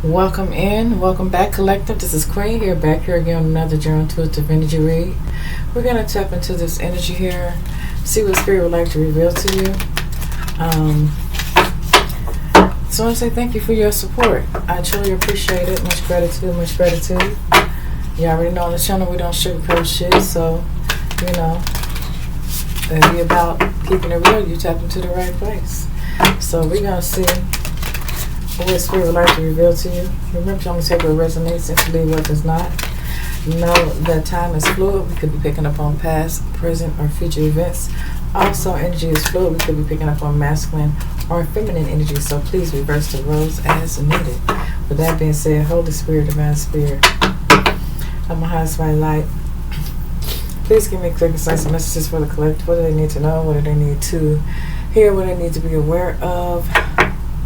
Welcome in, welcome back, collective. This is Queen here, back here again on another Journal Intuitive Energy read. We're going to tap into this energy here, see what Spirit would like to reveal to you. So I want to say thank you for your support. I truly appreciate it. Much gratitude, much gratitude. You already know on the channel we don't sugarcoat shit, so, you know, it'll be about keeping it real. You tap into the right place. So we're going to see what Spirit would like to reveal to you. Remember, I'm going to take what resonates and leave what does not. Know that time is fluid. We could be picking up on past, present, or future events. Also, energy is fluid. We could be picking up on masculine or feminine energy. So please reverse the roles as needed. With that being said, Holy Spirit, Divine Spirit, I'm a highest white light. Please give me clear, concise messages for the collective. What do they need to know? What do they need to hear? What do they need to be aware of?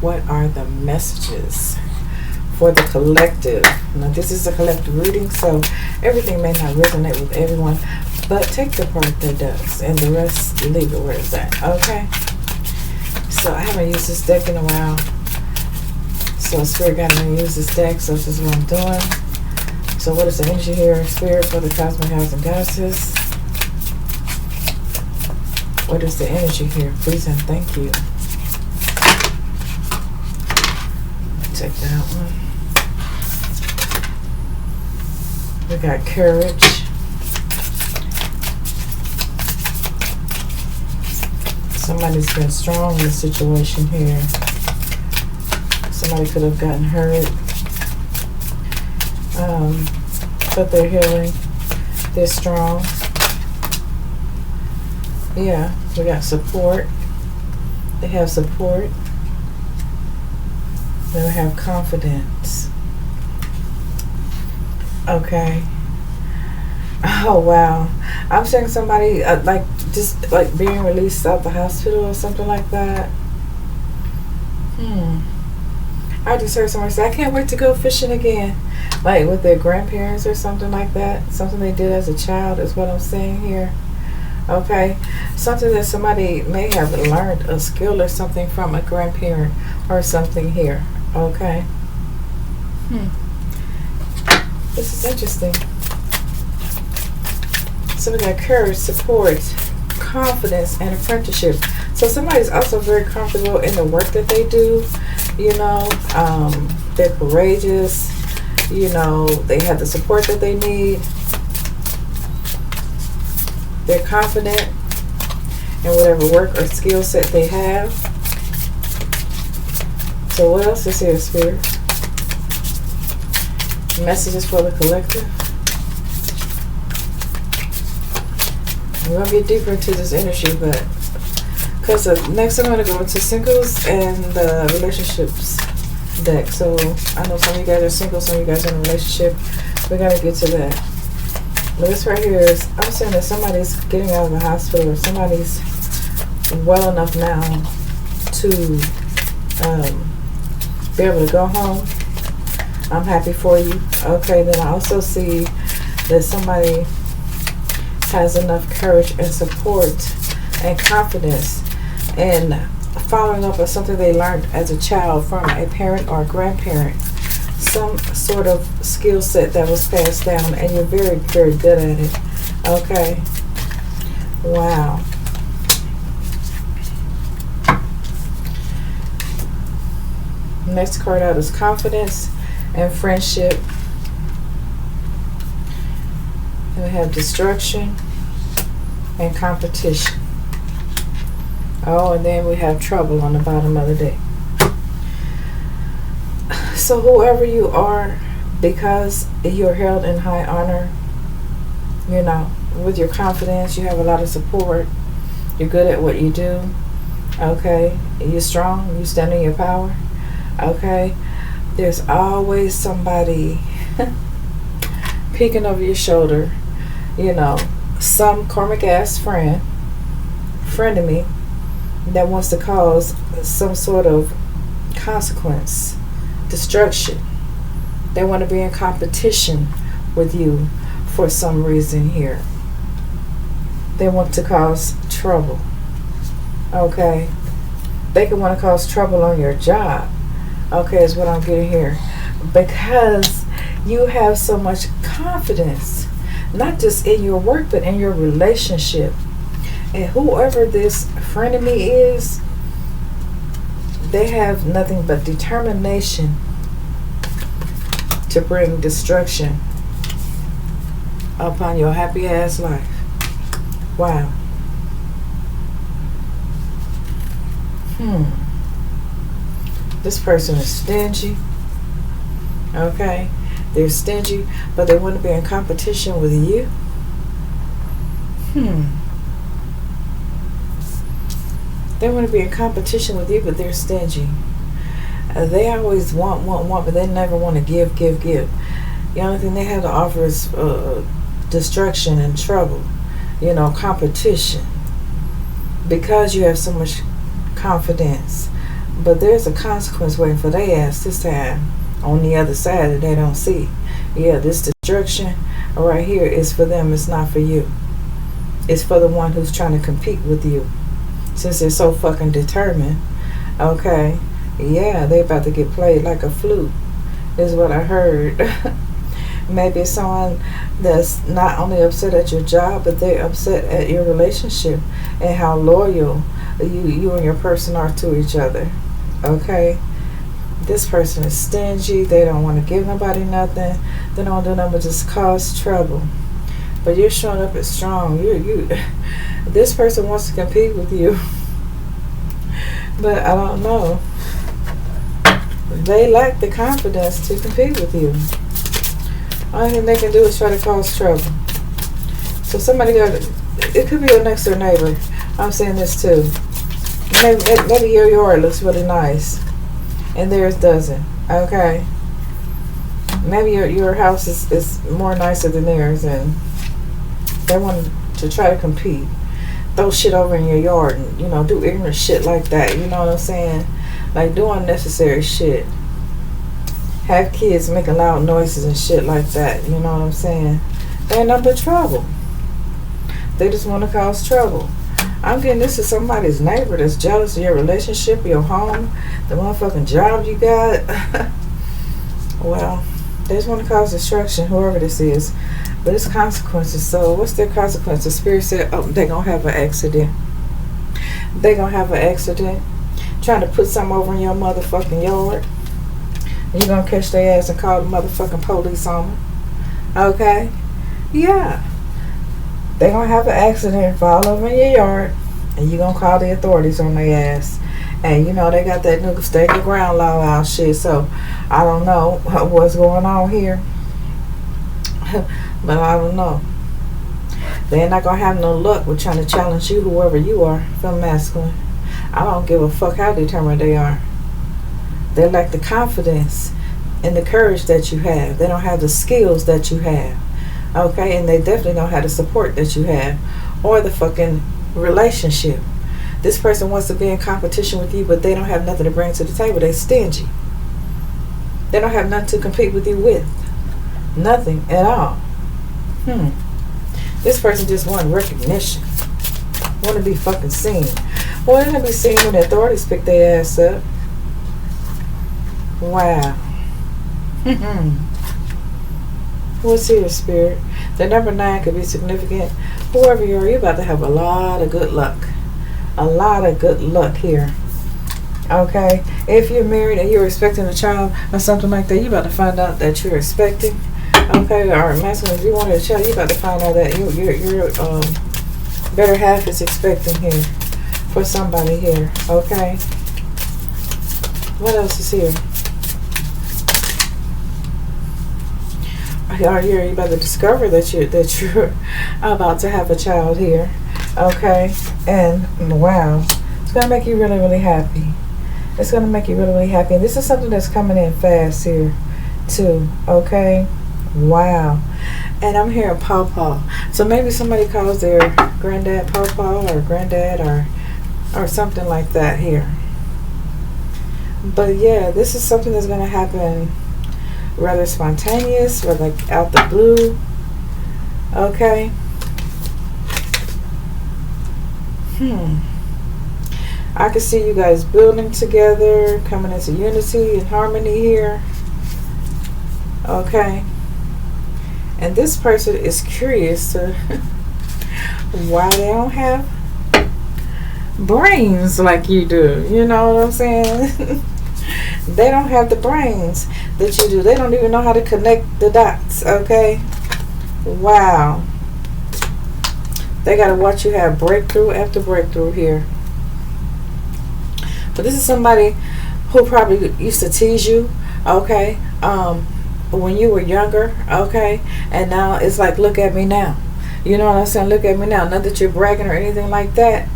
What are the messages for the collective? Now, this is a collective reading, so everything may not resonate with everyone, but take the part that does, and the rest, leave it where it's at, okay? So I haven't used this deck in a while, so Spirit got me to use this deck, so this is what I'm doing. So what is the energy here, Spirit, for the cosmic gods and goddesses? What is the energy here? Please and thank you. Take that one. We got courage. Somebody's been strong in the situation here. Somebody could have gotten hurt. But they're healing. They're strong. Yeah, we got support. They have support. Then we have confidence. Okay. Oh, wow. I'm saying somebody like just like being released out the hospital or something like that. I just heard somebody say, I can't wait to go fishing again. Like with their grandparents or something like that. Something they did as a child is what I'm saying here. Okay. Something that somebody may have learned a skill or something from a grandparent or something here. Okay. This is interesting. So we got courage, support, confidence, and apprenticeship. So somebody's also very comfortable in the work that they do. You know, they're courageous. You know, they have the support that they need. They're confident in whatever work or skill set they have. So what else is here, Spirit? Messages for the collective. I'm going to get deeper into this energy, but because next I'm going to go into singles and the relationships deck. So I know some of you guys are single, some of you guys are in a relationship. We're going to get to that. But this right here is, I'm saying that somebody's getting out of the hospital, or somebody's well enough now to be able to go home. I'm happy for you. Okay, then I also see that somebody has enough courage and support and confidence and following up on something they learned as a child from a parent or a grandparent. Some sort of skill set that was passed down, and you're very, very good at it. Okay. Wow. Next card out is confidence and friendship. And we have destruction and competition. Oh, and then we have trouble on the bottom of the deck. So whoever you are, because you're held in high honor, you know, with your confidence, you have a lot of support. You're good at what you do. Okay. You're strong. You stand in your power. Okay, there's always somebody peeking over your shoulder, you know, some karmic ass friend of me that wants to cause some sort of consequence, destruction. They want to be in competition with you for some reason here. They want to cause trouble. Okay, they can want to cause trouble on your job. Okay, is what I'm getting here. because you have so much confidence, not just in your work, but in your relationship. And whoever this frenemy is, they have nothing but determination to bring destruction upon your happy ass life. Wow. This person is stingy. Okay? They're stingy, but they want to be in competition with you. They want to be in competition with you, but they're stingy. They always want, but they never want to give. The only thing they have to offer is destruction and trouble. Competition. Because you have so much confidence. But there's a consequence waiting for their ass this time on the other side that they don't see. Yeah, this destruction right here is for them. It's not for you. It's for the one who's trying to compete with you. Since they're so fucking determined. Okay. Yeah, they about to get played like a flute, is what I heard. Maybe it's someone that's not only upset at your job, but they're upset at your relationship and how loyal you and your person are to each other. Okay? This person is stingy. They don't want to give nobody nothing. They don't do nothing but just cause trouble. But you're showing up as strong. This person wants to compete with you. But I don't know. They lack the confidence to compete with you. Only thing they can do is try to cause trouble. So it could be your next door neighbor. I'm saying this too. Maybe your yard looks really nice and theirs doesn't. Okay. Maybe your house is more nicer than theirs, and they want to try to compete. Throw shit over in your yard and, do ignorant shit like that. You know what I'm saying? Like, do unnecessary shit. Have kids making loud noises and shit like that. You know what I'm saying? They ain't nothing but trouble. They just want to cause trouble. I'm getting this is somebody's neighbor that's jealous of your relationship, your home, the motherfucking job you got. Well, they just want to cause destruction, whoever this is. But it's consequences. So what's their consequences? Spirit said, they're going to have an accident. They're going to have an accident. Trying to put something over in your motherfucking yard. And you're going to catch their ass and call the motherfucking police on them. Okay? Yeah. They're going to have an accident and fall over in your yard. And you're going to call the authorities on their ass. And they got that new stake your ground law out shit. So I don't know what's going on here. But I don't know. They're not going to have no luck with trying to challenge you, whoever you are, from masculine. I don't give a fuck how determined they are. They lack the confidence and the courage that you have. They don't have the skills that you have. Okay? And they definitely don't have the support that you have. Or the fucking relationship. This person wants to be in competition with you, but they don't have nothing to bring to the table. They're stingy. They don't have nothing to compete with you with. Nothing at all. This person just wants recognition. Want to be fucking seen. Well, they're going to be seen when the authorities pick their ass up. Wow. What's here, Spirit? The number 9 could be significant. Whoever you are, you're about to have a lot of good luck. A lot of good luck here. Okay? If you're married and you're expecting a child or something like that, you're about to find out that you're expecting. Okay? Or masculine, if you wanted a child, you're about to find out that your better half is expecting here. For somebody here. Okay? What else is here? You're about to discover that you're about to have a child here. Okay? And wow. It's going to make you really, really happy. It's going to make you really, really happy. And this is something that's coming in fast here, too. Okay? Wow. And I'm hearing Pawpaw. So maybe somebody calls their granddad Pawpaw or granddad or something like that here. But yeah, this is something that's going to happen rather spontaneous, or like out the blue. Okay? I can see you guys building together, coming into unity and harmony here. Okay? And this person is curious to why they don't have brains like you do. You know what I'm saying? They don't have the brains that you do. They don't even know how to connect the dots. Okay? Wow. They got to watch you have breakthrough after breakthrough here. But this is somebody who probably used to tease you, okay, when you were younger, okay, and now it's like, look at me now. You know what I'm saying? Look at me now. Not that you're bragging or anything like that,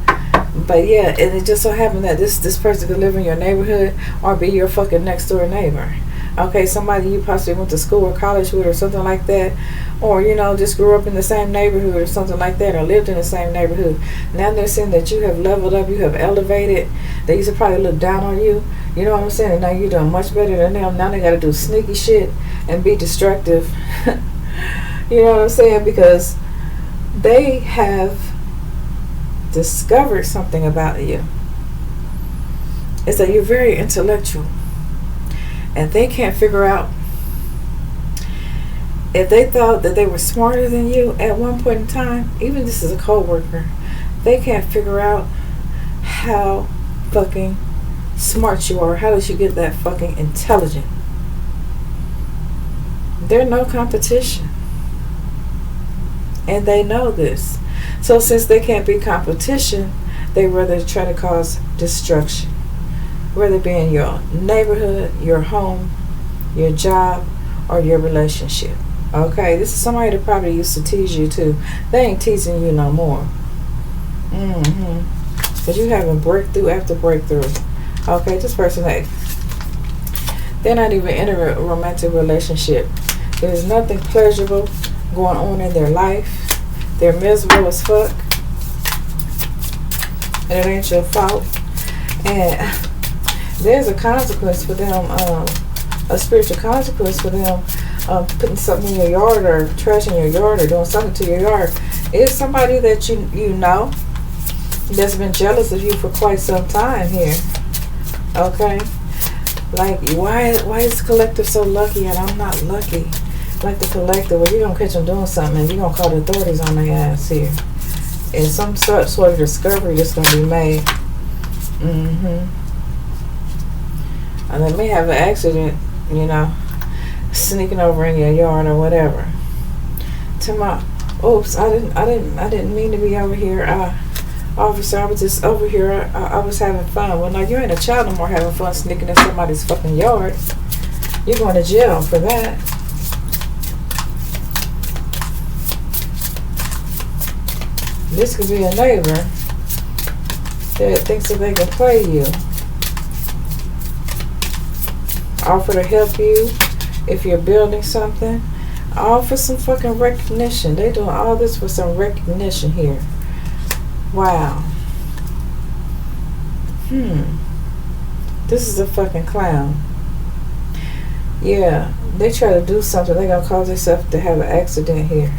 but yeah, and it just so happened that this person could live in your neighborhood or be your fucking next door neighbor. Okay, somebody you possibly went to school or college with or something like that, or you know, just grew up in the same neighborhood or something like that, or lived in the same neighborhood. Now they're saying that you have leveled up, you have elevated. They used to probably look down on you. You know what I'm saying? And now you're doing much better than them. Now they got to do sneaky shit and be destructive. You know what I'm saying? Because they have discovered something about you. It's that you're very intellectual. And they can't figure out if they thought that they were smarter than you at one point in time. Even this is a co-worker, they can't figure out how fucking smart you are. How did you get that fucking intelligent? They're no competition, and they know this. So since they can't be competition, they rather try to cause destruction, whether it be in your neighborhood, your home, your job, or your relationship. Okay, this is somebody that probably used to tease you too. They ain't teasing you no more. But you having breakthrough after breakthrough. Okay, this person, they're not even in a romantic relationship. There's nothing pleasurable going on in their life. They're miserable as fuck. And it ain't your fault. And there's a consequence for them, a spiritual consequence for them putting something in your yard or trash in your yard or doing something to your yard. It's somebody that you know that's been jealous of you for quite some time here. Okay? Like, why is the collective so lucky and I'm not lucky? Like the collective, well, you're going to catch them doing something and you're going to call the authorities on their ass here. And some sort of discovery that's going to be made. And they may have an accident, you know, sneaking over in your yard or whatever. To my, oops, I didn't mean to be over here. Officer, I was just over here. I was having fun. Well, no, you ain't a child no more having fun sneaking in somebody's fucking yard. You're going to jail for that. This could be a neighbor that thinks that they can play you. Offer to help you if you're building something. All for some fucking recognition. They doing all this for some recognition here. Wow. This is a fucking clown. Yeah, they try to do something. They're gonna cause themselves to have an accident here.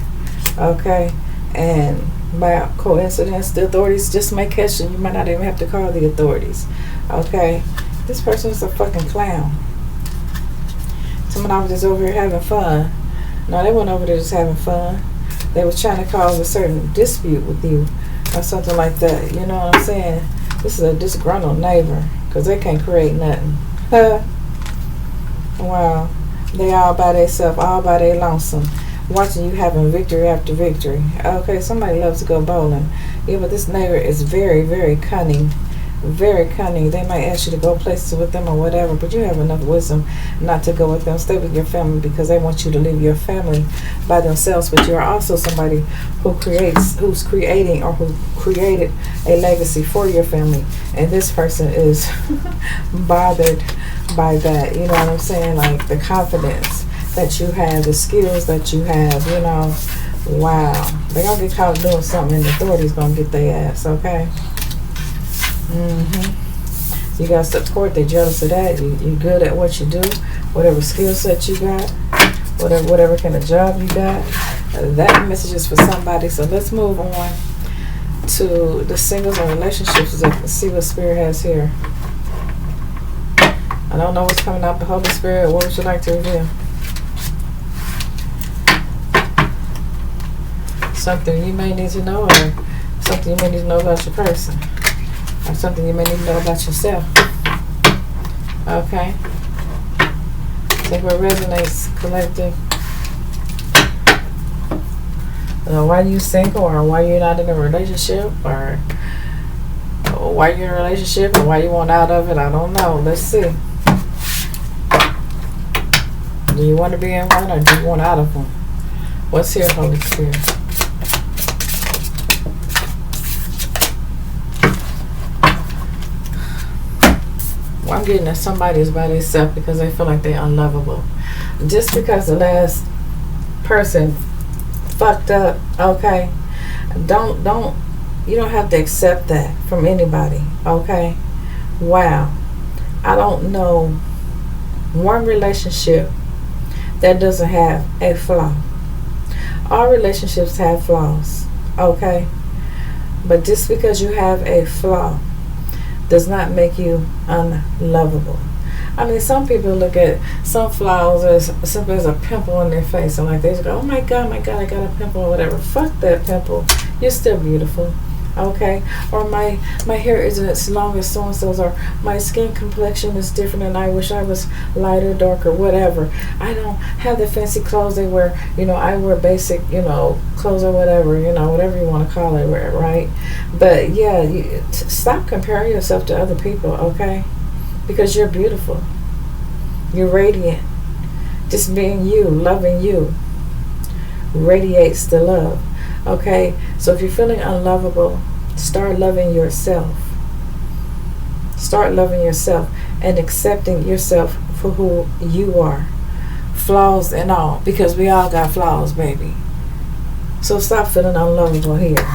Okay? And by coincidence, the authorities just may catch you. You might not even have to call the authorities. Okay? This person is a fucking clown. Someone was just over here having fun. No, they weren't over there just having fun. They was trying to cause a certain dispute with you or something like that. You know what I'm saying? This is a disgruntled neighbor because they can't create nothing. Wow. They all by themselves, all by their lonesome, watching you having victory after victory. Okay, somebody loves to go bowling. Yeah, but this neighbor is very, very cunning. Very cunning. They might ask you to go places with them or whatever, but you have enough wisdom not to go with them. Stay with your family because they want you to leave your family by themselves. But you're also somebody who's creating or who created a legacy for your family. And this person is bothered by that. You know what I'm saying? Like the confidence that you have, the skills that you have, you know. Wow. They're going to get caught doing something and the authorities going to get their ass, okay? You got support. They're jealous of that. You're good at what you do, whatever skill set you got, whatever kind of job you got. That message is for somebody. So let's move on to the singles and relationships and see what Spirit has here. I don't know what's coming out the Holy Spirit. What would you like to reveal? something you may need to know, or something you may need to know about your person, or something you may need to know about yourself. Okay? Take what resonates, collective. Why you single, or why you're not in a relationship, or why you're in a relationship, or why you want out of it, I don't know. Let's see. Do you want to be in one, or do you want out of one? What's here, Holy Spirit? Well, I'm getting that somebody is by themselves because they feel like they're unlovable. Just because the last person fucked up, okay? You don't have to accept that from anybody, okay? Wow. I don't know one relationship that doesn't have a flaw. All relationships have flaws, okay? But just because you have a flaw does not make you unlovable. I mean, some people look at some flaws as simple as a pimple on their face, and like they just go, oh my god, I got a pimple, or whatever. Fuck that pimple. You're still beautiful, okay? Or my hair isn't as long as so and so's, or my skin complexion is different, and I wish I was lighter, darker, whatever. I don't have the fancy clothes they wear. I wear basic, clothes or whatever. Whatever you want to call it, right? But yeah, stop comparing yourself to other people, okay? Because you're beautiful. You're radiant. Just being you, loving you, radiates the love. Okay? So if you're feeling unlovable, start loving yourself. Start loving yourself and accepting yourself for who you are. Flaws and all. Because we all got flaws, baby. So stop feeling unlovable here.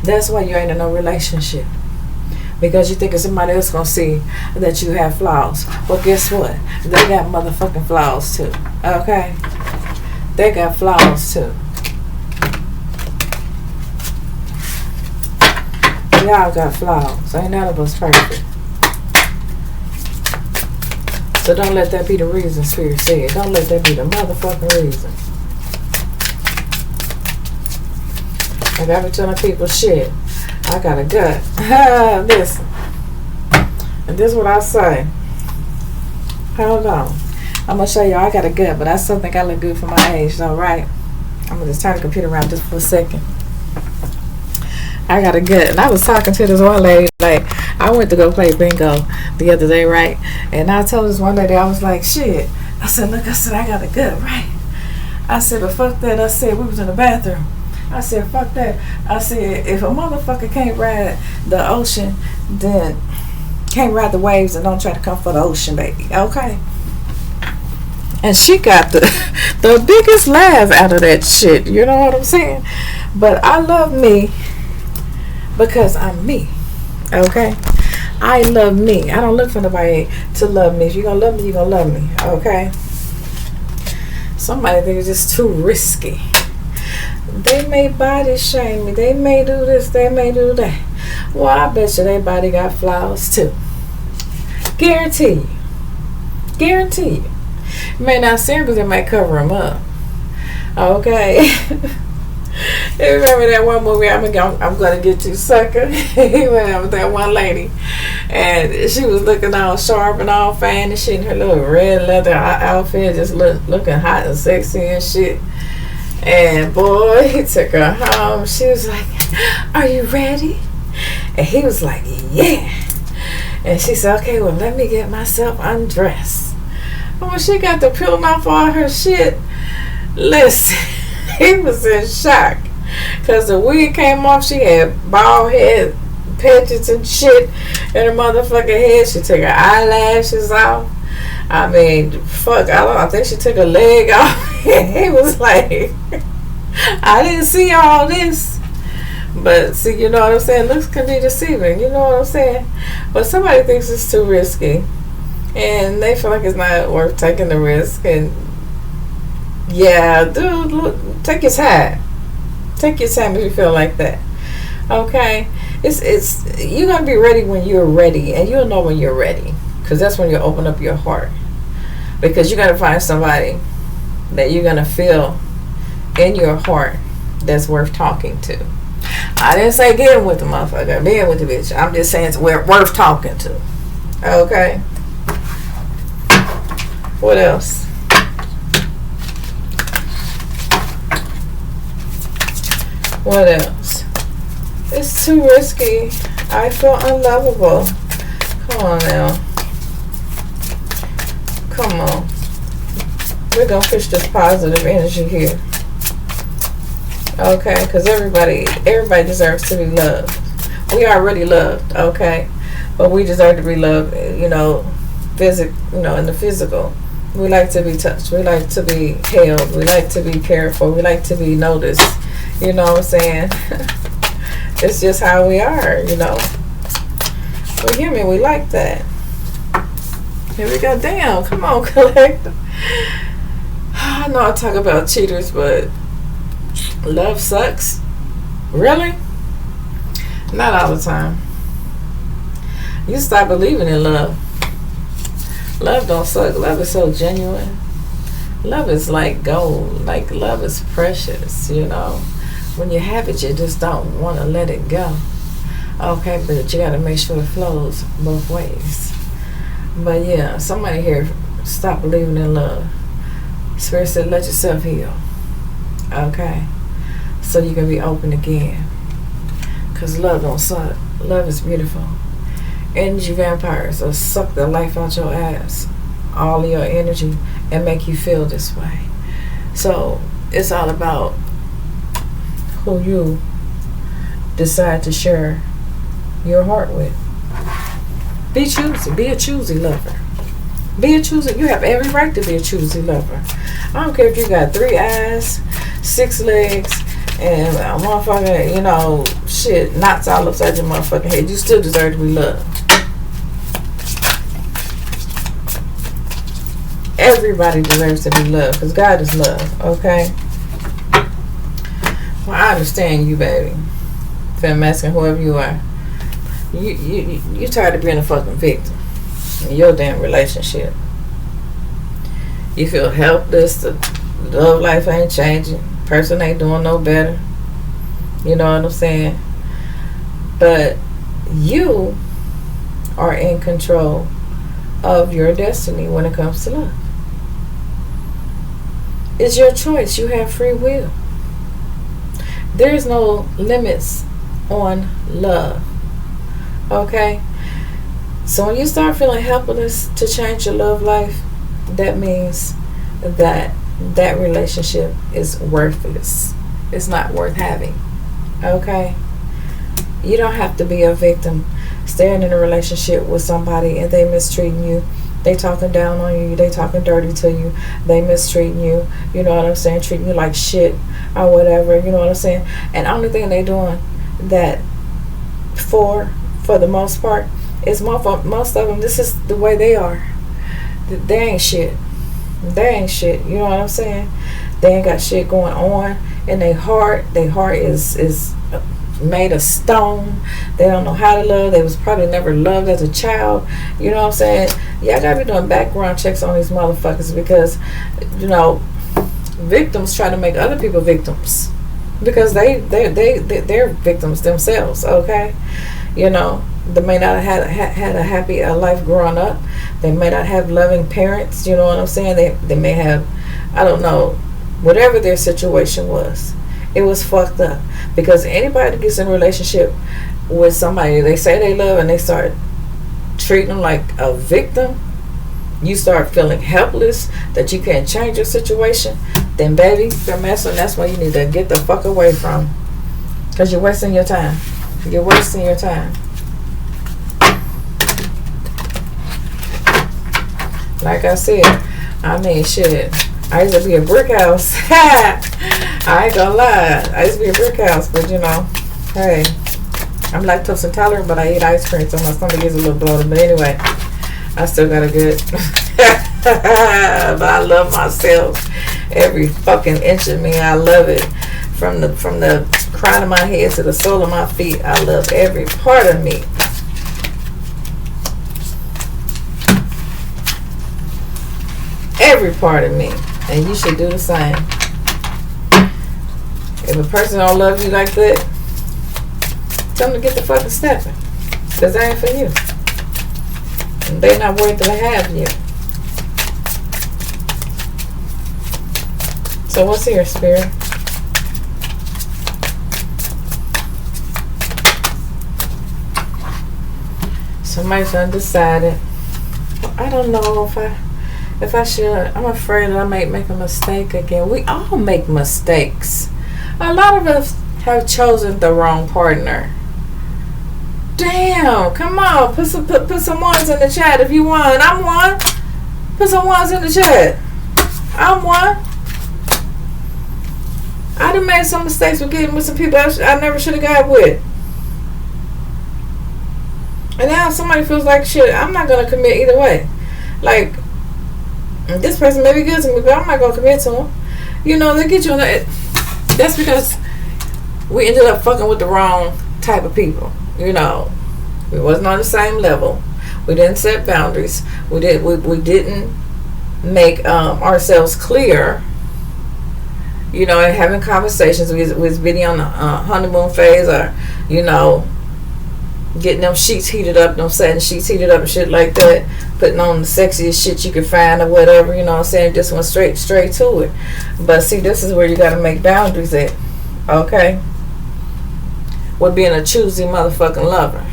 That's why you ain't in no relationship. Because you think somebody else gonna see that you have flaws. Well, guess what? They got motherfucking flaws too. Okay? They got flaws too. We all got flaws. Ain't none of us perfect. So don't let that be the reason, Spirit said. Don't let that be the motherfucking reason. Like I be telling people, shit, I got a gut. Listen. And this is what I say. Hold on. I'm going to show you I got a gut, but I still think I look good for my age, though, right? I'm going to just turn the computer around just for a second. I got a gut. And I was talking to this one lady, like, I went to go play bingo the other day, right? And I told this one lady, I was like, shit. I said, look, I got a gut, right? I said, but fuck that. I said, we was in the bathroom. I said, fuck that. I said, if a motherfucker can't ride the ocean, then can't ride the waves, and don't try to come for the ocean, baby. Okay? And she got the biggest laugh out of that shit. You know what I'm saying? But I love me because I'm me. Okay? I love me. I don't look for nobody to love me. If you're going to love me, you're going to love me. Okay? Somebody think it's just too risky. They may body shame me. They may do this. They may do that. Well, I bet you their body got flaws too. Guarantee you. Guarantee you. You may not see them because they might cover them up. Okay. You remember that one movie, I'm gonna get you, sucker? He went out with that one lady, and she was looking all sharp and all fine and shit in her little red leather outfit, just looking hot and sexy and shit. And boy, he took her home. She was like, are you ready? And he was like, yeah. And she said, okay, well, let me get myself undressed. And when she got to peeling off all her shit, listen, he was in shock. Because the wig came off, she had bald head patches and shit in her motherfucking head. She took her eyelashes off. I mean, fuck, I think she took a leg off. He was like, I didn't see all this. But see, you know what I'm saying? Looks can be deceiving. You know what I'm saying? But somebody thinks it's too risky. And they feel like it's not worth taking the risk. And yeah, dude, look, take your time. Take your time if you feel like that. Okay? It's you're going to be ready when you're ready. And you'll know when you're ready. Because that's when you open up your heart. Because you're going to find somebody that you're going to feel in your heart that's worth talking to. I didn't say get with the motherfucker, being with the bitch. I'm just saying it's worth talking to. Okay. What else? What else? It's too risky. I feel unlovable. Come on now. Come on. We're gonna push this positive energy here. Okay, because everybody deserves to be loved. We are already loved, okay? But we deserve to be loved, in the physical. We like to be touched. We like to be held. We like to be cared for. We like to be noticed. You know what I'm saying? It's just how we are, We're human. We like that. Here we go. Damn. Come on, collective. I know I talk about cheaters, but love sucks. Really? Not all the time. You stop believing in love. Love don't suck. Love is so genuine. Love is like gold. Like, love is precious, When you have it, you just don't want to let it go. Okay, but you got to make sure it flows both ways. But yeah, somebody here, stop believing in love. Spirit said, let yourself heal. Okay? So you can be open again. Because love don't suck. Love is beautiful. Energy vampires will suck the life out your ass. All of your energy and make you feel this way. So it's all about who you decide to share your heart with. Be choosy. Be a choosy lover. Be a choosy. You have every right to be a choosy lover. I don't care if you got 3 eyes, 6 legs, and a motherfucker, shit, knots all upside your motherfucking head. You still deserve to be loved. Everybody deserves to be loved because God is love, okay? Well, I understand you, baby. If I'm asking whoever you are. You tired of being a fucking victim in your damn relationship. You feel helpless. The love life ain't changing. Person ain't doing no better. You know what I'm saying? But you are in control of your destiny when it comes to love. It's your choice. You have free will. There is no limits on love. Okay? So when you start feeling helpless to change your love life, that means that relationship is worthless. It's not worth having. Okay? You don't have to be a victim staying in a relationship with somebody and they mistreating you. They talking down on you. They talking dirty to you. They mistreating you. You know what I'm saying? Treating you like shit or whatever. You know what I'm saying? And the only thing they doing that for the most part is most of them, this is the way they are. They ain't shit. They ain't shit. You know what I'm saying? They ain't got shit going on in their heart. Their heart is made of stone. They don't know how to love. They was probably never loved as a child. You know what I'm saying? Yeah, I gotta be doing background checks on these motherfuckers because, victims try to make other people victims because they're victims themselves. Okay, they may not have had a happy life growing up. They may not have loving parents. You know what I'm saying? They may have, I don't know, whatever their situation was. It was fucked up because anybody that gets in a relationship with somebody they say they love and they start treating them like a victim, you start feeling helpless that you can't change your situation, then baby, you're messing. That's why you need to get the fuck away from, because you're wasting your time. You're wasting your time. Like I said, shit, I used to be a brick house. I ain't gonna lie. I used to be a brick house, but hey, I'm lactose intolerant, but I eat ice cream, so my stomach gets a little bloated. But anyway, I still got a good. But I love myself. Every fucking inch of me, I love it. From the crown of my head to the sole of my feet, I love every part of me. Every part of me, and you should do the same. If a person don't love you like that, tell them to get the fucking stepping. Because that ain't for you. And they not worth to have you. So what's here, Spirit? Somebody's undecided. I don't know if I should. I'm afraid that I might make a mistake again. We all make mistakes. A lot of us have chosen the wrong partner. Damn, come on. Put some ones in the chat if you won. I'm one. Put some ones in the chat. I'm one. I done made some mistakes with getting with some people I never should have got with. And now somebody feels like shit. I'm not going to commit either way. Like, this person may be good to me, but I'm not going to commit to them. You know, they get you on that. That's because we ended up fucking with the wrong type of people. You know, we wasn't on the same level. We didn't set boundaries. We didn't make ourselves clear. You know, and having conversations. We was being on the honeymoon phase, or you know, getting them sheets heated up, them satin sheets heated up and shit like that. Putting on the sexiest shit you could find or whatever. You know what I'm saying? Just went straight to it. But see, this is where you got to make boundaries at. Okay. With being a choosy motherfucking lover.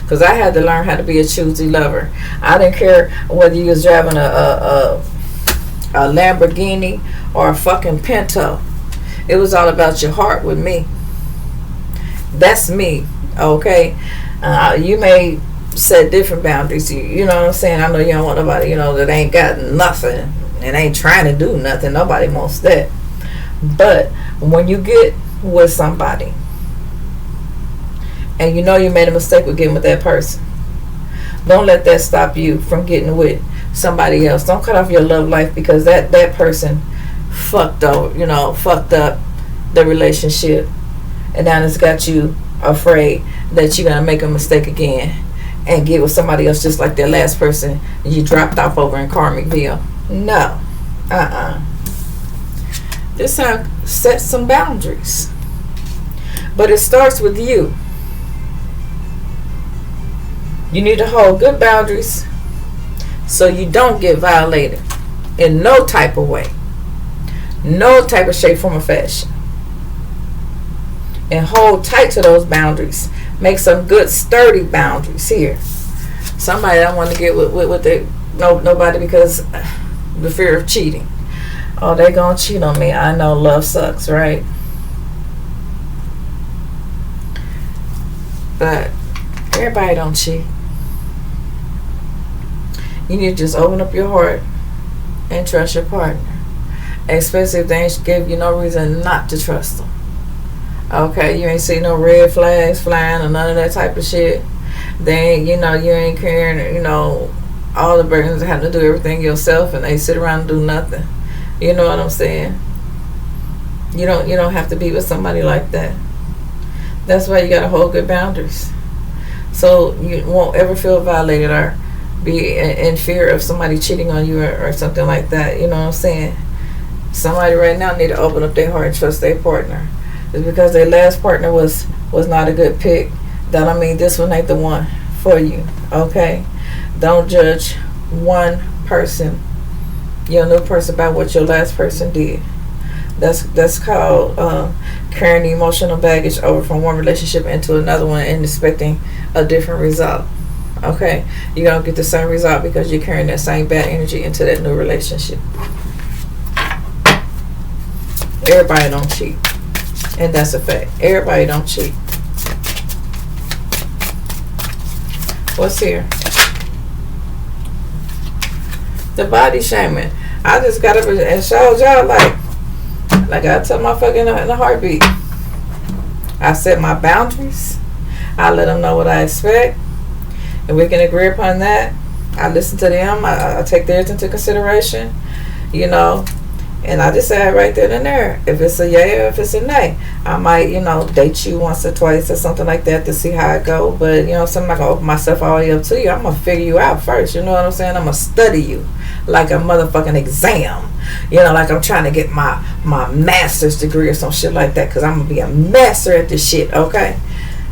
Because I had to learn how to be a choosy lover. I didn't care whether you was driving a Lamborghini or a fucking Pinto. It was all about your heart with me. That's me. Okay. You may set different boundaries. You know what I'm saying? I know you don't want nobody, you know, that ain't got nothing and ain't trying to do nothing. Nobody wants that. But when you get with somebody and you know you made a mistake with getting with that person, don't let that stop you from getting with somebody else. Don't cut off your love life because that person fucked up the relationship, and now it's got you afraid that you're gonna make a mistake again and get with somebody else just like that last person you dropped off over in Karmicville. No. This time, set some boundaries. But it starts with you. You need to hold good boundaries so you don't get violated in no type of way. No type of shape, form, or fashion. And hold tight to those boundaries. Make some good, sturdy boundaries here. Somebody don't want to get with nobody because the fear of cheating. Oh, they gonna cheat on me. I know love sucks, right? But everybody don't cheat. You need to just open up your heart and trust your partner. Especially if they ain't give you no reason not to trust them. Okay, you ain't see no red flags flying or none of that type of shit. They ain't, you ain't carrying, all the burdens, having to do everything yourself, and they sit around and do nothing. You know what I'm saying? You don't have to be with somebody like that. That's why you gotta hold good boundaries, so you won't ever feel violated or be in fear of somebody cheating on you or something like that. You know what I'm saying? Somebody right now need to open up their heart and trust their partner. It's because their last partner was not a good pick. That don't mean this one ain't the one for you. Okay? Don't judge one person, your new person, by what your last person did. That's called carrying the emotional baggage over from one relationship into another one and expecting a different result. Okay? You don't get the same result because you're carrying that same bad energy into that new relationship. Everybody don't cheat. And that's a fact. Everybody don't cheat. What's here? The body shaming. I just got up and showed y'all like I tell my fucking in a heartbeat. I set my boundaries. I let them know what I expect. And we can agree upon that. I listen to them. I take theirs into consideration. And I decide right then and there if it's a yay or if it's a nay. I might, date you once or twice or something like that to see how it go. But, so I'm not going to open myself all the way up to you. I'm going to figure you out first. You know what I'm saying? I'm going to study you like a motherfucking exam. You know, like I'm trying to get my master's degree or some shit like that, because I'm going to be a master at this shit, okay?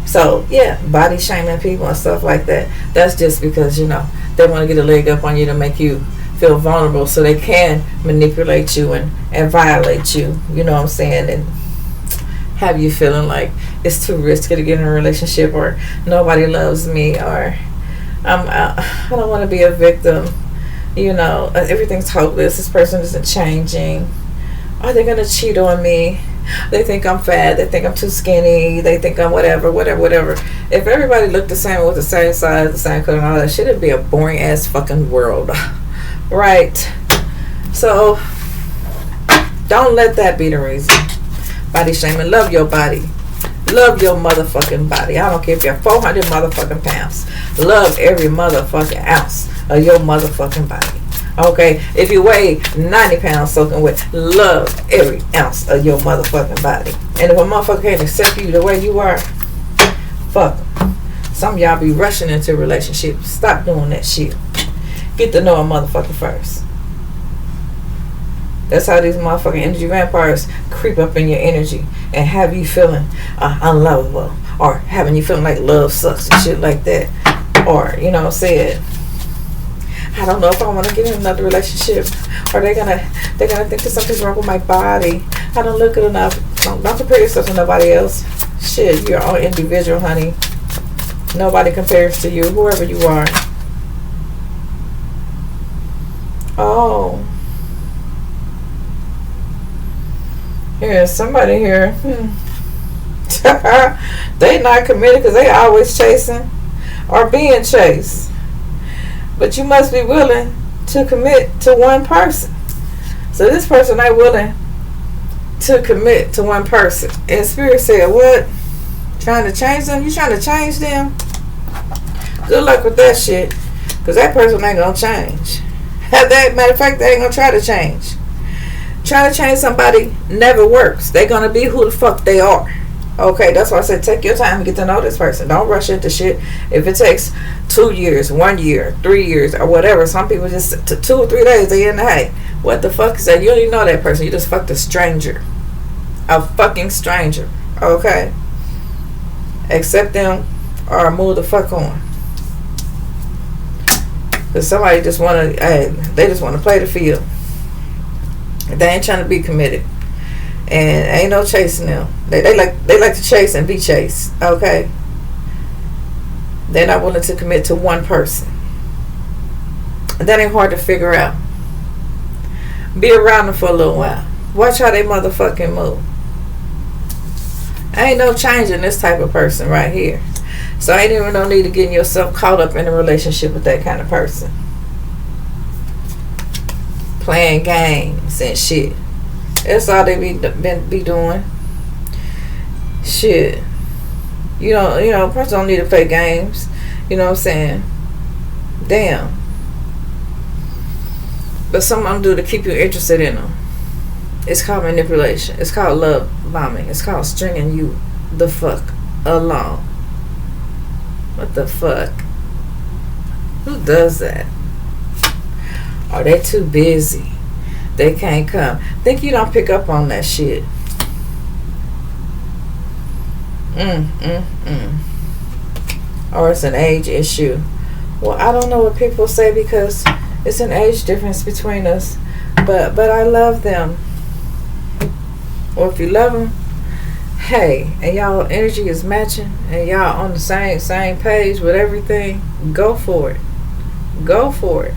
So, yeah, body shaming people and stuff like that. That's just because, you know, they want to get a leg up on you to make you feel vulnerable so they can manipulate you and violate you, you know what I'm saying, and have you feeling like it's too risky to get in a relationship, or nobody loves me, or I don't want to be a victim, you know, everything's hopeless, this person isn't changing, are they going to cheat on me, they think I'm fat, they think I'm too skinny, they think I'm whatever. If everybody looked the same with the same size, the same color and all that shit, it'd be a boring ass fucking world. Right? So don't let that be the reason. Body shaming. Love your body. Love your motherfucking body. I don't care if you're 400 motherfucking pounds. Love every motherfucking ounce of your motherfucking body. Okay? If you weigh 90 pounds soaking wet, love every ounce of your motherfucking body. And if a motherfucker can't accept you the way you are, fuck them. Some of y'all be rushing into relationships. Stop doing that shit. Get to know a motherfucker first. That's how these motherfucking energy vampires creep up in your energy and have you feeling unlovable, or having you feeling like love sucks and shit like that. Or, you know, said, I don't know if I want to get in another relationship, or they're gonna think that something's wrong with my body. I don't look good enough. Don't compare yourself to nobody else. Shit, you're all individual, honey. Nobody compares to you, whoever you are. Oh, here's somebody here. They not committed because they always chasing or being chased. But you must be willing to commit to one person. So this person ain't willing to commit to one person. And Spirit said, what? Trying to change them? You trying to change them? Good luck with that shit. Because that person ain't going to change. Matter of fact, they ain't gonna try to change. Trying to change somebody never works. They're gonna be who the fuck they are. Okay, that's why I said take your time to get to know this person. Don't rush into shit. If it takes 2 years, 1 year, 3 years, or whatever, some people just 2 or 3 days they in the hay. What the fuck is that? You don't even know that person. You just fucked a stranger. A fucking stranger. Okay? Accept them or move the fuck on. Because somebody just want to, they just want to play the field. They ain't trying to be committed. And ain't no chasing them. They like to chase and be chased. Okay? They're not willing to commit to one person. That ain't hard to figure out. Be around them for a little while. Watch how they motherfucking move. Ain't no changing this type of person right here. So ain't even no need to getting yourself caught up in a relationship with that kind of person. Playing games and shit. That's all they be doing. Shit. You know, a person don't need to play games. You know what I'm saying? Damn. But some of them do to keep you interested in them. It's called manipulation. It's called love bombing. It's called stringing you the fuck along. What the fuck? Who does that? Are they too busy? They can't come. Think you don't pick up on that shit. Or it's an age issue. Well, I don't know what people say because it's an age difference between us. But I love them. Or if you love them, hey, and y'all energy is matching, and y'all on the same page with everything, go for it. Go for it.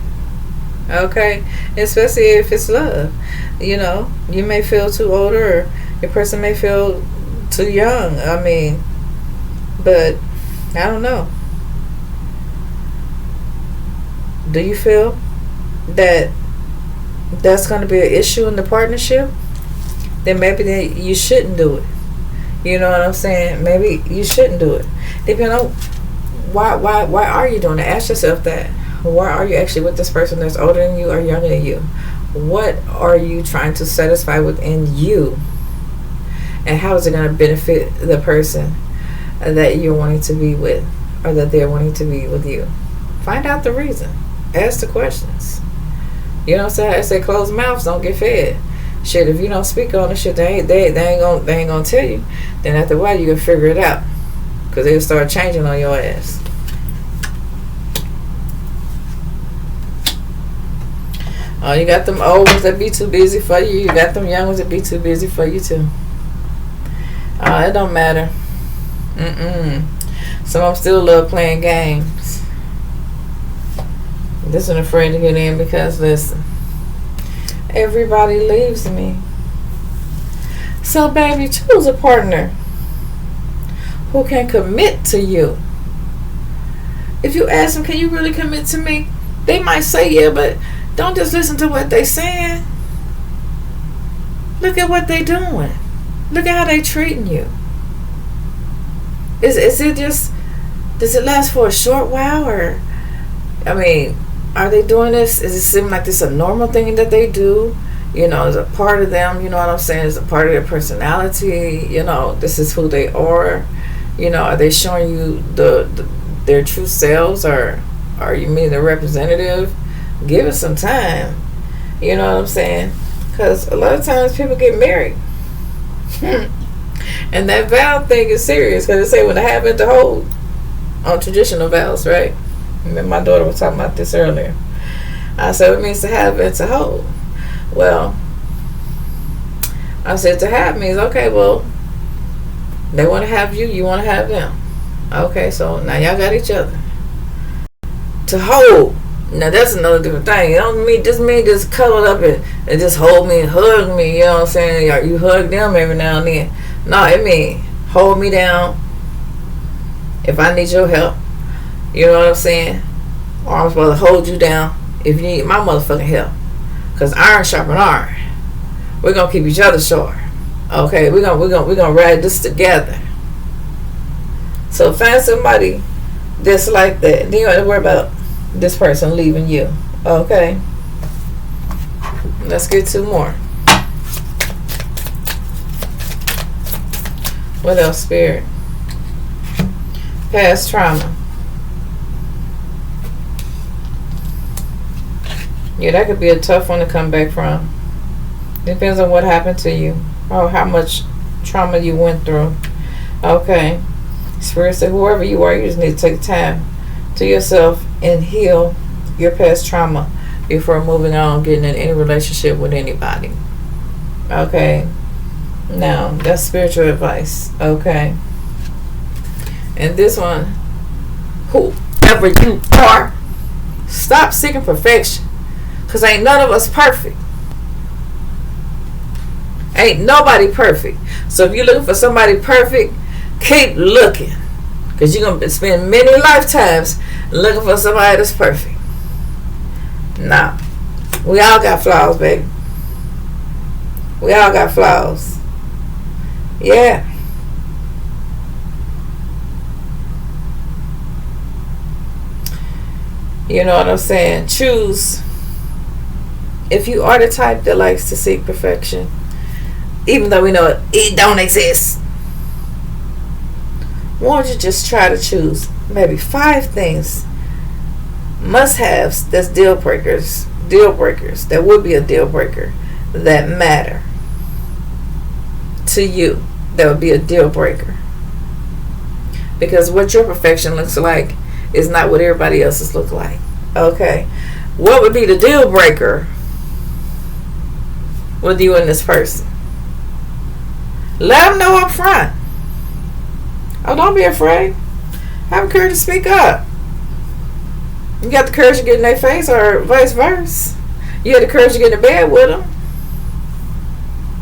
Okay? Especially if it's love. You know, you may feel too older, or your person may feel too young. I mean, but I don't know. Do you feel that that's going to be an issue in the partnership? Then maybe you shouldn't do it. You know what I'm saying? Maybe you shouldn't do it. Depending on why are you doing it? Ask yourself that. Why are you actually with this person that's older than you or younger than you? What are you trying to satisfy within you? And how is it going to benefit the person that you're wanting to be with, or that they're wanting to be with you? Find out the reason. Ask the questions. You know what I'm saying? I say closed mouths don't get fed. Shit, if you don't speak on the shit, they ain't gonna tell you. Then after a while, you can figure it out, cause they'll start changing on your ass. Oh, you got them old ones that be too busy for you. You got them young ones that be too busy for you too. It don't matter. Some of them still love playing games. This one afraid to get in because, listen, everybody leaves me. So, baby, choose a partner who can commit to you. If you ask them, can you really commit to me? They might say yeah, but don't just listen to what they saying. Look at what they doing. Look at how they treating you. Is it just, does it last for a short while, or, I mean, are they doing this? Does it seem like this a normal thing that they do? You know, as a part of them, you know what I'm saying? As a part of their personality, you know, this is who they are. You know, are they showing you their true selves, or are you mean the representative? Give it some time. You know what I'm saying? Because a lot of times people get married. And that vow thing is serious, because they say when they have it to hold on traditional vows, right? And my daughter was talking about this earlier. I said, it means to have and to hold. Well, I said to have means, okay, well, they want to have you, you want to have them. Okay, so now y'all got each other. To hold, now that's another different thing. It don't mean just cuddle up and just hold me and hug me, you know what I'm saying? You hug them every now and then. No, it mean hold me down if I need your help. You know what I'm saying? Or I'm supposed to hold you down if you need my motherfucking help. Because iron sharpen iron. We're going to keep each other short. Okay, we're gonna ride this together. So find somebody that's like that. Then you don't have to worry about this person leaving you. Okay? Let's get two more. What else, Spirit? Past trauma. Yeah, that could be a tough one to come back from. Depends on what happened to you, or how much trauma you went through. Okay. Spirit said, whoever you are, you just need to take time to yourself and heal your past trauma before moving on, getting in any relationship with anybody. Okay. Now, that's spiritual advice. Okay. And this one, whoever you are, stop seeking perfection. Because ain't none of us perfect. Ain't nobody perfect. So if you're looking for somebody perfect, keep looking. Because you're going to spend many lifetimes looking for somebody that's perfect. Nah. We all got flaws, baby. We all got flaws. Yeah. You know what I'm saying? Choose. If you are the type that likes to seek perfection, even though we know it don't exist, why don't you just try to choose maybe 5 things, must-haves, that's deal breakers, that would be a deal breaker, that matter to you, that would be a deal breaker. Because what your perfection looks like is not what everybody else's look like. Okay. What would be the deal breaker with you and this person? Let them know up front. Oh, don't be afraid. Have the courage to speak up. You got the courage to get in their face, or vice versa. You had the courage to get in bed with them.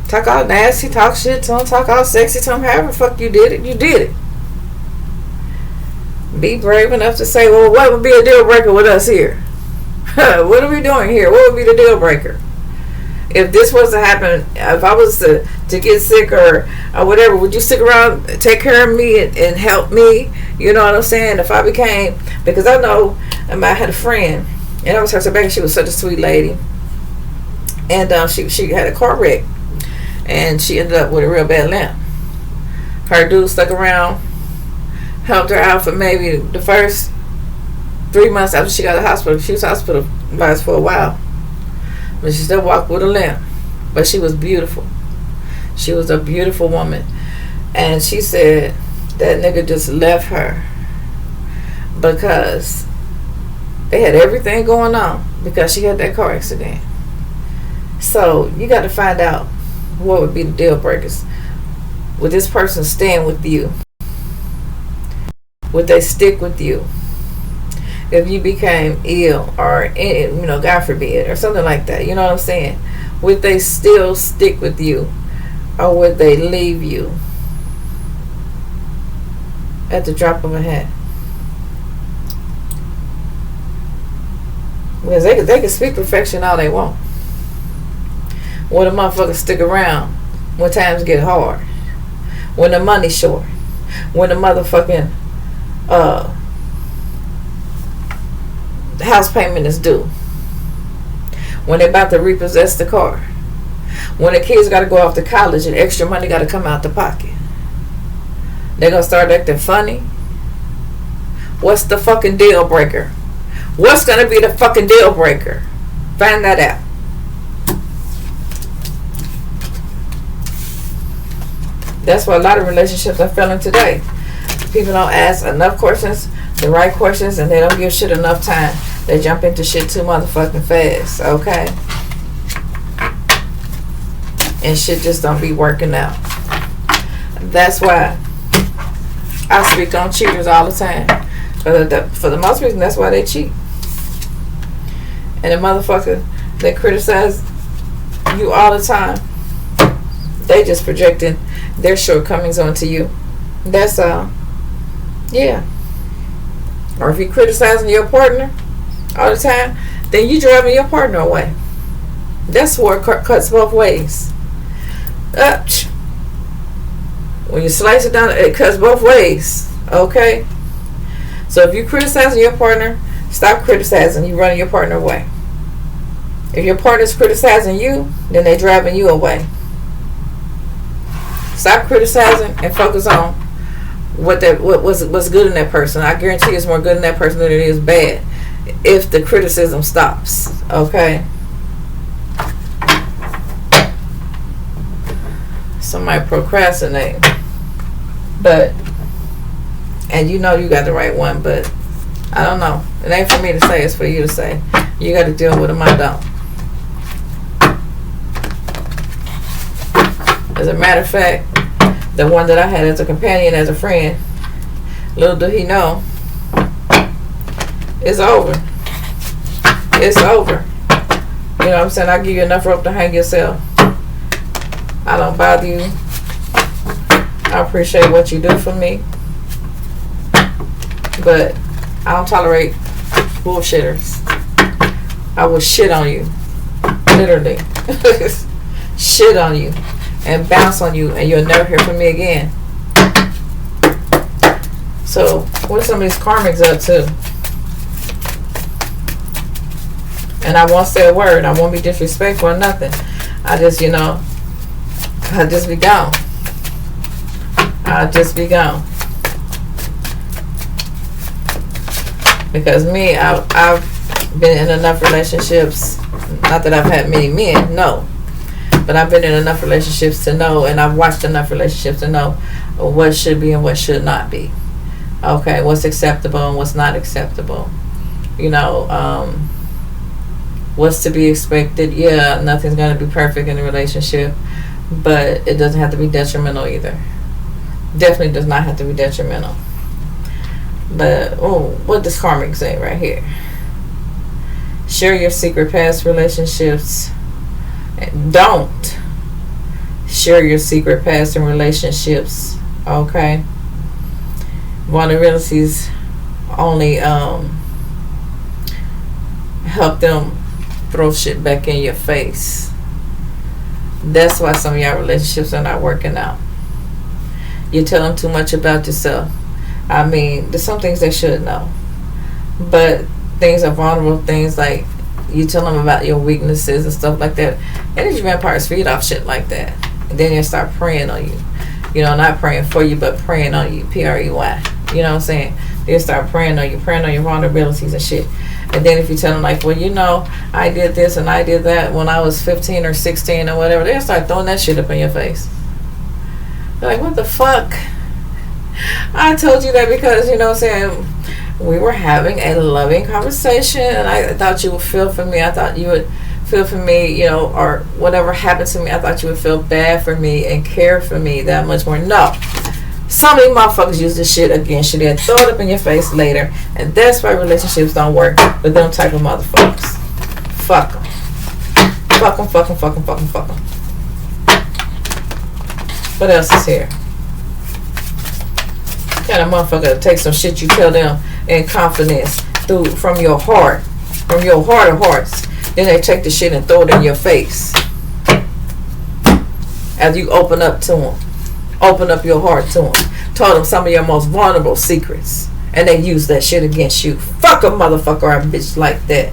Talk all nasty, talk shit to them, talk all sexy to them. However the fuck you did it, you did it. Be brave enough to say, well, what would be a deal breaker with us here? What are we doing here? What would be the deal breaker? If this was to happen, if I was to get sick or whatever, would you stick around, take care of me and help me? You know what I'm saying? If I became, because I know, I had a friend, and I was her back. She was such a sweet lady, and she had a car wreck, and she ended up with a real bad limp. Her dude stuck around, helped her out for maybe the first 3 months after she got out of the hospital. She was hospitalized for a while. But she still walked with a limp. But she was beautiful. She was a beautiful woman. And she said that nigga just left her because they had everything going on because she had that car accident. So you got to find out what would be the deal breakers. Would this person stand with you? Would they stick with you if you became ill, or God forbid, or something like that? You know what I'm saying? Would they still stick with you, or would they leave you at the drop of a hat? Because they can speak perfection all they want. When a motherfucker stick around when times get hard, when the money's short, when the motherfucking house payment is due, when they about to repossess the car, when the kids got to go off to college and extra money got to come out the pocket, they're gonna start acting funny. What's the fucking deal breaker? What's gonna be the fucking deal breaker? Find that out. That's why a lot of relationships are failing today. People don't ask enough questions, the right questions, and they don't give shit enough time. They jump into shit too motherfucking fast, okay? And shit just don't be working out. That's why I speak on cheaters all the time. For the most reason, that's why they cheat. And the motherfucker that criticize you all the time, they just projecting their shortcomings onto you. That's all. Yeah. Or if you're criticizing your partner all the time, then you driving your partner away. That's where it cuts both ways. When you slice it down, it cuts both ways. Okay? So if you're criticizing your partner, stop criticizing. You running your partner away. If your partner's criticizing you, then they're driving you away. Stop criticizing and focus on what's good in that person. I guarantee it's more good in that person than it is bad if the criticism stops. Okay? Somebody procrastinate. And you know you got the right one, but I don't know. It ain't for me to say, it's for you to say. You got to deal with them, I don't. As a matter of fact, the one that I had as a companion, as a friend, little did he know, it's over. It's over. You know what I'm saying? I give you enough rope to hang yourself. I don't bother you. I appreciate what you do for me. But I don't tolerate bullshitters. I will shit on you. Literally. Shit on you. And bounce on you, and you'll never hear from me again. So, what are some of these karmics up to? And I won't say a word. I won't be disrespectful or nothing. I just, I'll just be gone. I'll just be gone. Because me, I've been in enough relationships. Not that I've had many men, no. But I've been in enough relationships to know, and I've watched enough relationships to know what should be and what should not be. Okay, what's acceptable and what's not acceptable. What's to be expected. Yeah, nothing's going to be perfect in a relationship, but it doesn't have to be detrimental either. Definitely does not have to be detrimental. But, what does karmic say right here? Share your secret past relationships. Don't share your secret past in relationships. Okay? Vulnerabilities only help them throw shit back in your face. That's why some of y'all relationships are not working out. You tell them too much about yourself. I mean, there's some things they should know, but things are vulnerable. Things like you tell them about your weaknesses and stuff like that. Energy vampires feed off shit like that, and then they start preying on you. Not praying for you, but preying on you. Prey. You know what I'm saying? They start preying on you, preying on your vulnerabilities and shit. And then if you tell them like, well, you know, I did this and I did that when I was 15 or 16 or whatever, they'll start throwing that shit up in your face. They're like, what the fuck? I told you that because, you know what I'm saying, we were having a loving conversation and I thought you would feel for me. I thought you would feel for me, you know, or whatever happened to me, I thought you would feel bad for me and care for me that much more. No. Some of these motherfuckers use this shit against you. They'll throw it up in your face later. And that's why relationships don't work with them type of motherfuckers. Fuck them. Fuck them, fuck them, fuck them, fuck them, fuck them. What else is here? Kind of motherfucker that takes some shit you tell them in confidence from your heart. From your heart of hearts. Then they take the shit and throw it in your face. As you open up to them. Open up your heart to them. Told them some of your most vulnerable secrets. And they use that shit against you. Fuck a motherfucker or a bitch like that.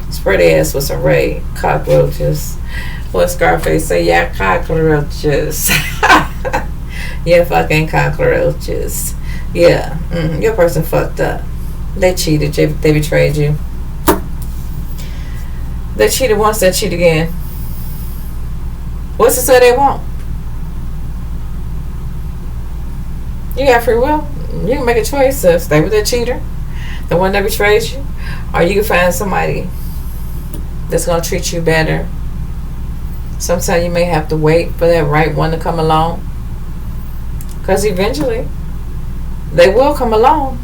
Spray their ass with some raid. Cockroaches. What Scarface say? Yeah, cockroaches. Yeah, fucking cockroaches. Yeah. Your person fucked up. They cheated. They betrayed you. They cheated once, they cheat again. What's to say they won't? You got free will. You can make a choice to stay with that cheater, the one that betrays you, or you can find somebody that's going to treat you better. Sometimes you may have to wait for that right one to come along, because eventually they will come along,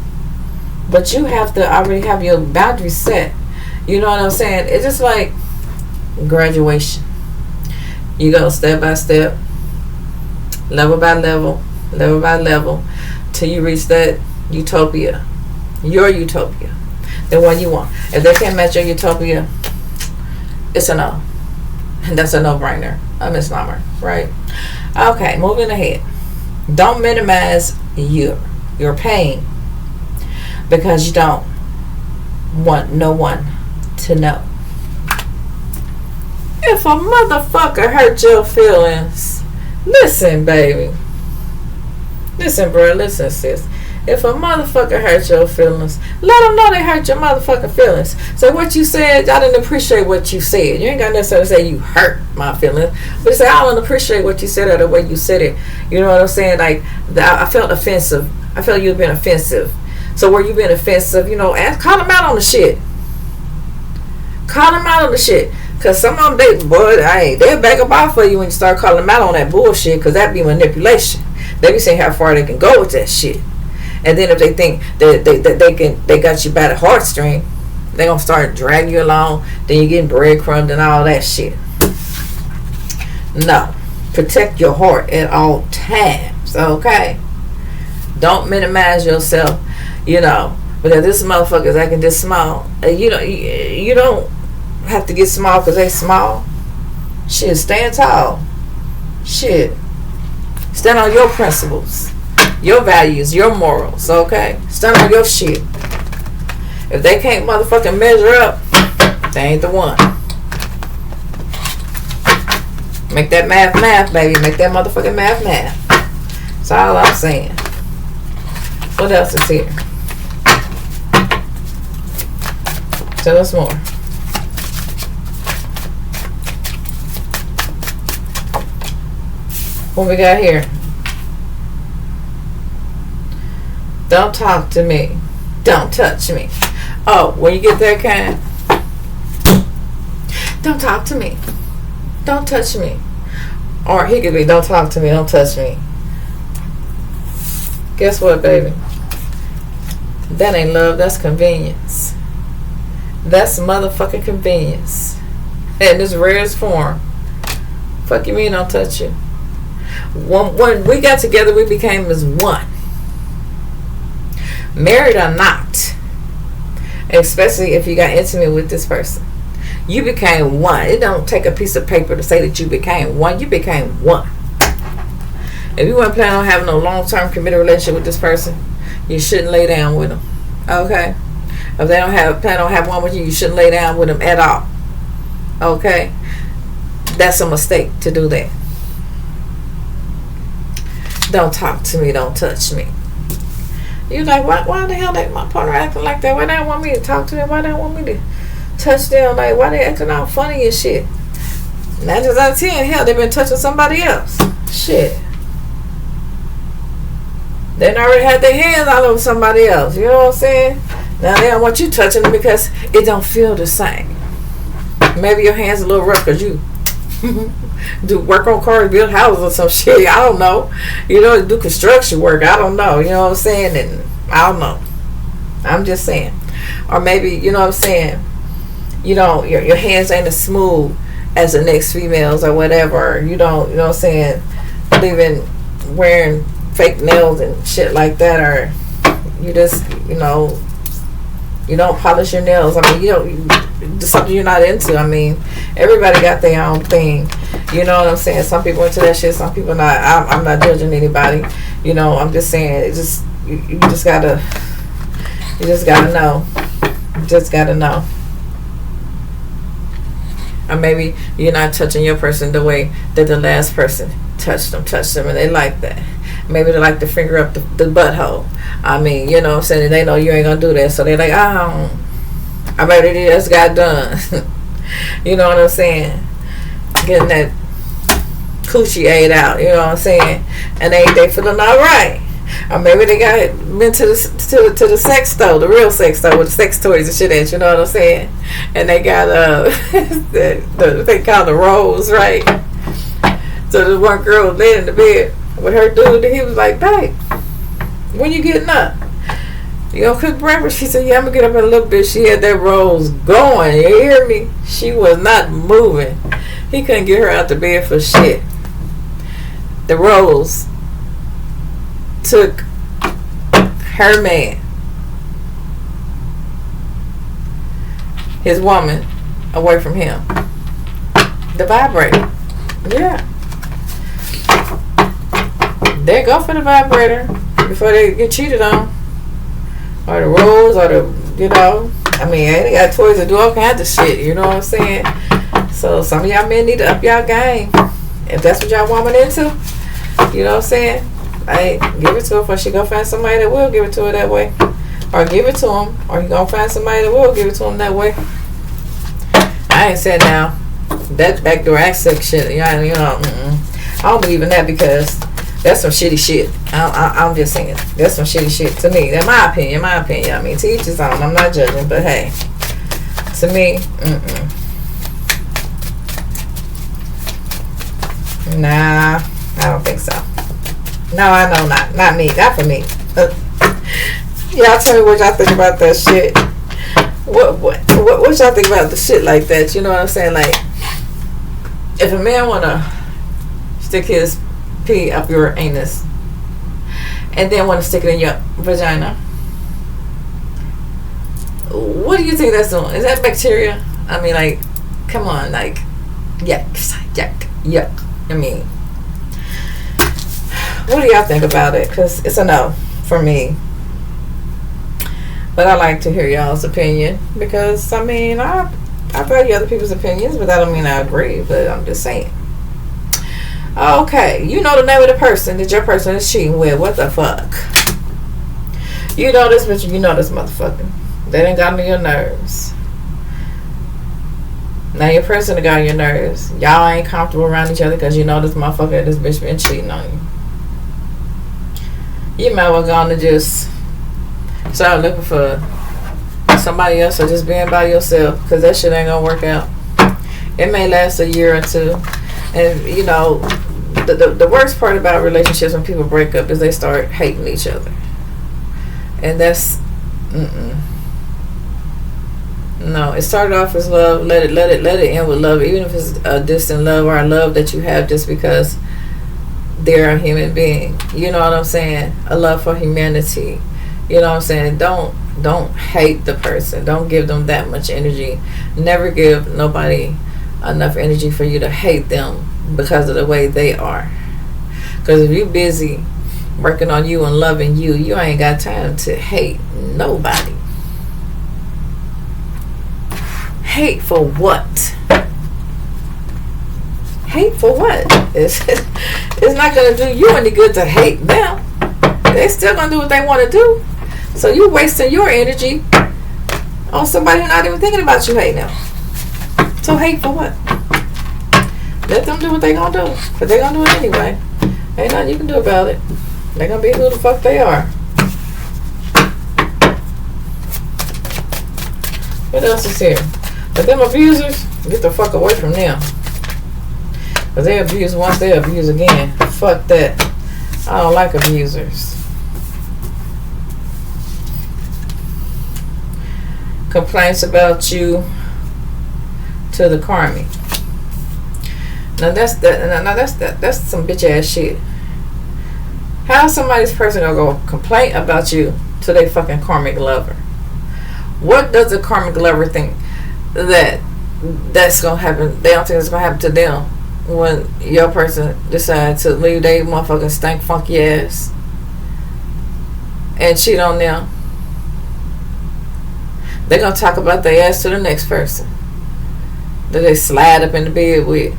but you have to already have your boundaries set. You know what I'm saying? It's just like graduation. You go step by step, level by level, level by level, till you reach that utopia. Your utopia. The one you want. If they can't match your utopia, it's a no. And that's a no-brainer. A misnomer, right? Okay, moving ahead. Don't minimize your pain because you don't want no one to know. If a motherfucker hurt your feelings, listen, baby. Listen, bro. Listen, sis. If a motherfucker hurt your feelings, let them know they hurt your motherfucking feelings. So what you said, I didn't appreciate what you said. You ain't got to necessarily say you hurt my feelings, but say I don't appreciate what you said or the way you said it. You know what I'm saying? Like, I felt offensive. I felt you've been offensive. So where you been offensive, you know, call them out on the shit. Call them out on the shit. Because some of them, they'll back up off for you when you start calling them out on that bullshit, because that be manipulation. They be saying how far they can go with that shit. And then if they think that they got you by the heartstring, they gonna start dragging you along. Then you getting breadcrumbed and all that shit. No, protect your heart at all times. Okay, don't minimize yourself. You know, because this motherfucker's acting this small. You don't have to get small because they small. Shit, stand tall. Shit, stand on your principles. Your values, your morals, okay? Stand on your shit. If they can't motherfucking measure up, they ain't the one. Make that math, baby. Make that motherfucking math. That's all I'm saying. What else is here? Tell us more. What we got here? Don't talk to me. Don't touch me. Oh, when you get that kind, don't talk to me. Don't touch me. Or he could be, don't talk to me. Don't touch me. Guess what, baby? That ain't love. That's convenience. That's motherfucking convenience. In its rarest form. Fuck you mean don't touch you? When we got together, we became as one. Married or not, especially if you got intimate with this person, you became one. It don't take a piece of paper to say that you became one. You became one. If you weren't planning on having a long-term committed relationship with this person, you shouldn't lay down with them. Okay? If they don't plan on having one with you, you shouldn't lay down with them at all. Okay? That's a mistake to do that. Don't talk to me. Don't touch me. You like, why the hell they, my partner acting like that? Why they don't want me to talk to them? Why they don't want me to touch them? Like, why they acting all funny and shit? 9 times out of 10, hell, they been touching somebody else. Shit. They already had their hands all over somebody else. You know what I'm saying? Now they don't want you touching them because it don't feel the same. Maybe your hands a little rough because you do work on cars, build houses or some shit. I don't know. You know, do construction work. I don't know. You know what I'm saying? And I don't know. I'm just saying. Or maybe, you know what I'm saying, you know, your hands ain't as smooth as the next females or whatever. You don't, you know what I'm saying, leaving wearing fake nails and shit like that, or you just, you know, you don't polish your nails. I mean, you don't, something you're not into. I mean, everybody got their own thing. You know what I'm saying? Some people into that shit, some people not. I'm not judging anybody. You know, I'm just saying, it just, you just gotta know. You just gotta know. Or maybe you're not touching your person the way that the last person touched them, and they like that. Maybe they like to finger up the butthole. I mean, you know what I'm saying? They know you ain't gonna do that, so they're like, I better just got done. You know what I'm saying? Getting that coochie ate out, you know what I'm saying? And they feeling all right. Or maybe they been to the sex store, the real sex store with the sex toys and shit at, you know what I'm saying? And they got they call the rolls, right? So the one girl was laying in the bed with her dude, and he was like, babe, when you getting up? You gonna cook breakfast? She said, yeah, I'm gonna get up in a little bit. She had that rolls going, you hear me? She was not moving. He couldn't get her out the bed for shit. The rolls took her man, his woman, away from him. The vibrator. Yeah. They go for the vibrator before they get cheated on. Or the rolls, or the, you know. I mean, they got toys that do all kinds of shit, you know what I'm saying? So some of y'all men need to up y'all game. If that's what y'all woman into, you know what I'm saying? Hey, give it to her before she go find somebody that will give it to her that way. Or give it to him, or you gonna find somebody that will give it to him that way. I ain't said now that backdoor access shit. You know, I don't believe in that, because that's some shitty shit. I'm just saying, that's some shitty shit to me. That's my opinion. I mean, to each his own. I'm not judging, but hey, to me, nah, I don't think so. No, I know not me. Not for me. Y'all tell me what y'all think about that shit. What y'all think about the shit like that? You know what I'm saying? Like, if a man wanna stick his pee up your anus and then wanna stick it in your vagina, what do you think that's doing? Is that bacteria? I mean, like, come on, like, yuck. I mean, what do y'all think about it? Because it's a no for me. But I like to hear y'all's opinion, because, I mean, I value other people's opinions, but that don't mean I agree, but I'm just saying. Okay, you know the name of the person that your person is cheating with. What the fuck? You know this bitch, you know this motherfucker. They done got on your nerves. Now your person that got on your nerves. Y'all ain't comfortable around each other because you know this motherfucker, this bitch been cheating on you. You might well go on to just start looking for somebody else, or just being by yourself, because that shit ain't gonna work out. It may last a year or two. And you know, the worst part about relationships when people break up is they start hating each other. And that's no, it started off as love. Let it end with love, even if it's a distant love or a love that you have just because they're a human being. You know what I'm saying? A love for humanity. You know what I'm saying? Don't hate the person. Don't give them that much energy. Never give nobody enough energy for you to hate them because of the way they are. Because if you're busy working on you and loving you, you ain't got time to hate nobody. Hate for what? Hate for what? It's not going to do you any good to hate them. They still going to do what they want to do. So you wasting your energy on somebody who's not even thinking about you hating them. So hate for what? Let them do what they gonna do. Because they gonna do it anyway. Ain't nothing you can do about it. They gonna be who the fuck they are. What else is here? But them abusers, get the fuck away from them. Because they abuse once, they abuse again. Fuck that. I don't like abusers. Complaints about you to the karmic. Now that's some bitch ass shit. How somebody's person gonna go complain about you to their fucking karmic lover? What does the karmic lover think that's gonna happen? They don't think it's gonna happen to them when your person decides to leave their motherfucking stank funky ass and cheat on them. They're gonna talk about their ass to the next person that they slide up in the bed with.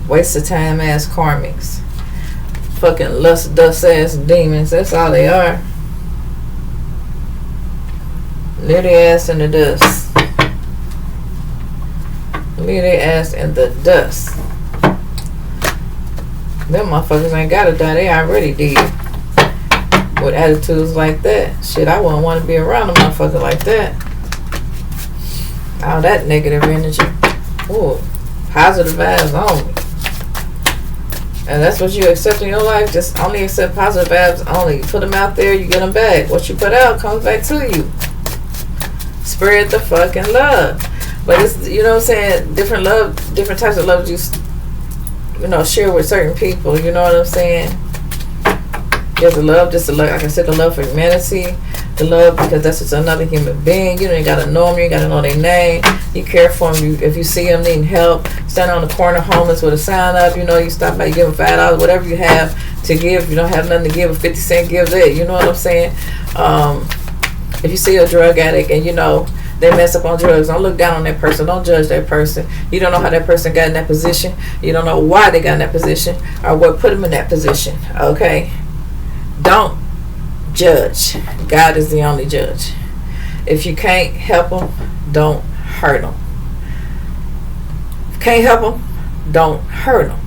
Waste of time ass karmics. Fucking lust dust ass demons. That's all they are. Leave their ass in the dust. Leave their ass in the dust. Them motherfuckers ain't gotta die. They already did. With attitudes like that. Shit, I wouldn't want to be around a motherfucker like that. All that negative energy. Ooh. Positive vibes only. And that's what you accept in your life. Just only accept positive vibes only. You put them out there, you get them back. What you put out comes back to you. Spread the fucking love. But it's, you know what I'm saying, different types of love you know, share with certain people. You know what I'm saying? There's the love, just the love, like I said, the love for humanity. The love because that's just another human being. You don't gotta know them, you gotta know their name. You care for them. If you see them needing help, stand on the corner homeless with a sign up, you know, you stop by, you give them $5, whatever you have to give. If you don't have nothing to give, a 50-cent, give that. You know what I'm saying? If you see a drug addict and you know they mess up on drugs, don't look down on that person. Don't judge that person. You don't know how that person got in that position. You don't know why they got in that position or what put them in that position. Okay? Don't judge. God is the only judge. If you can't help them, don't hurt them. If you can't help them, don't hurt them.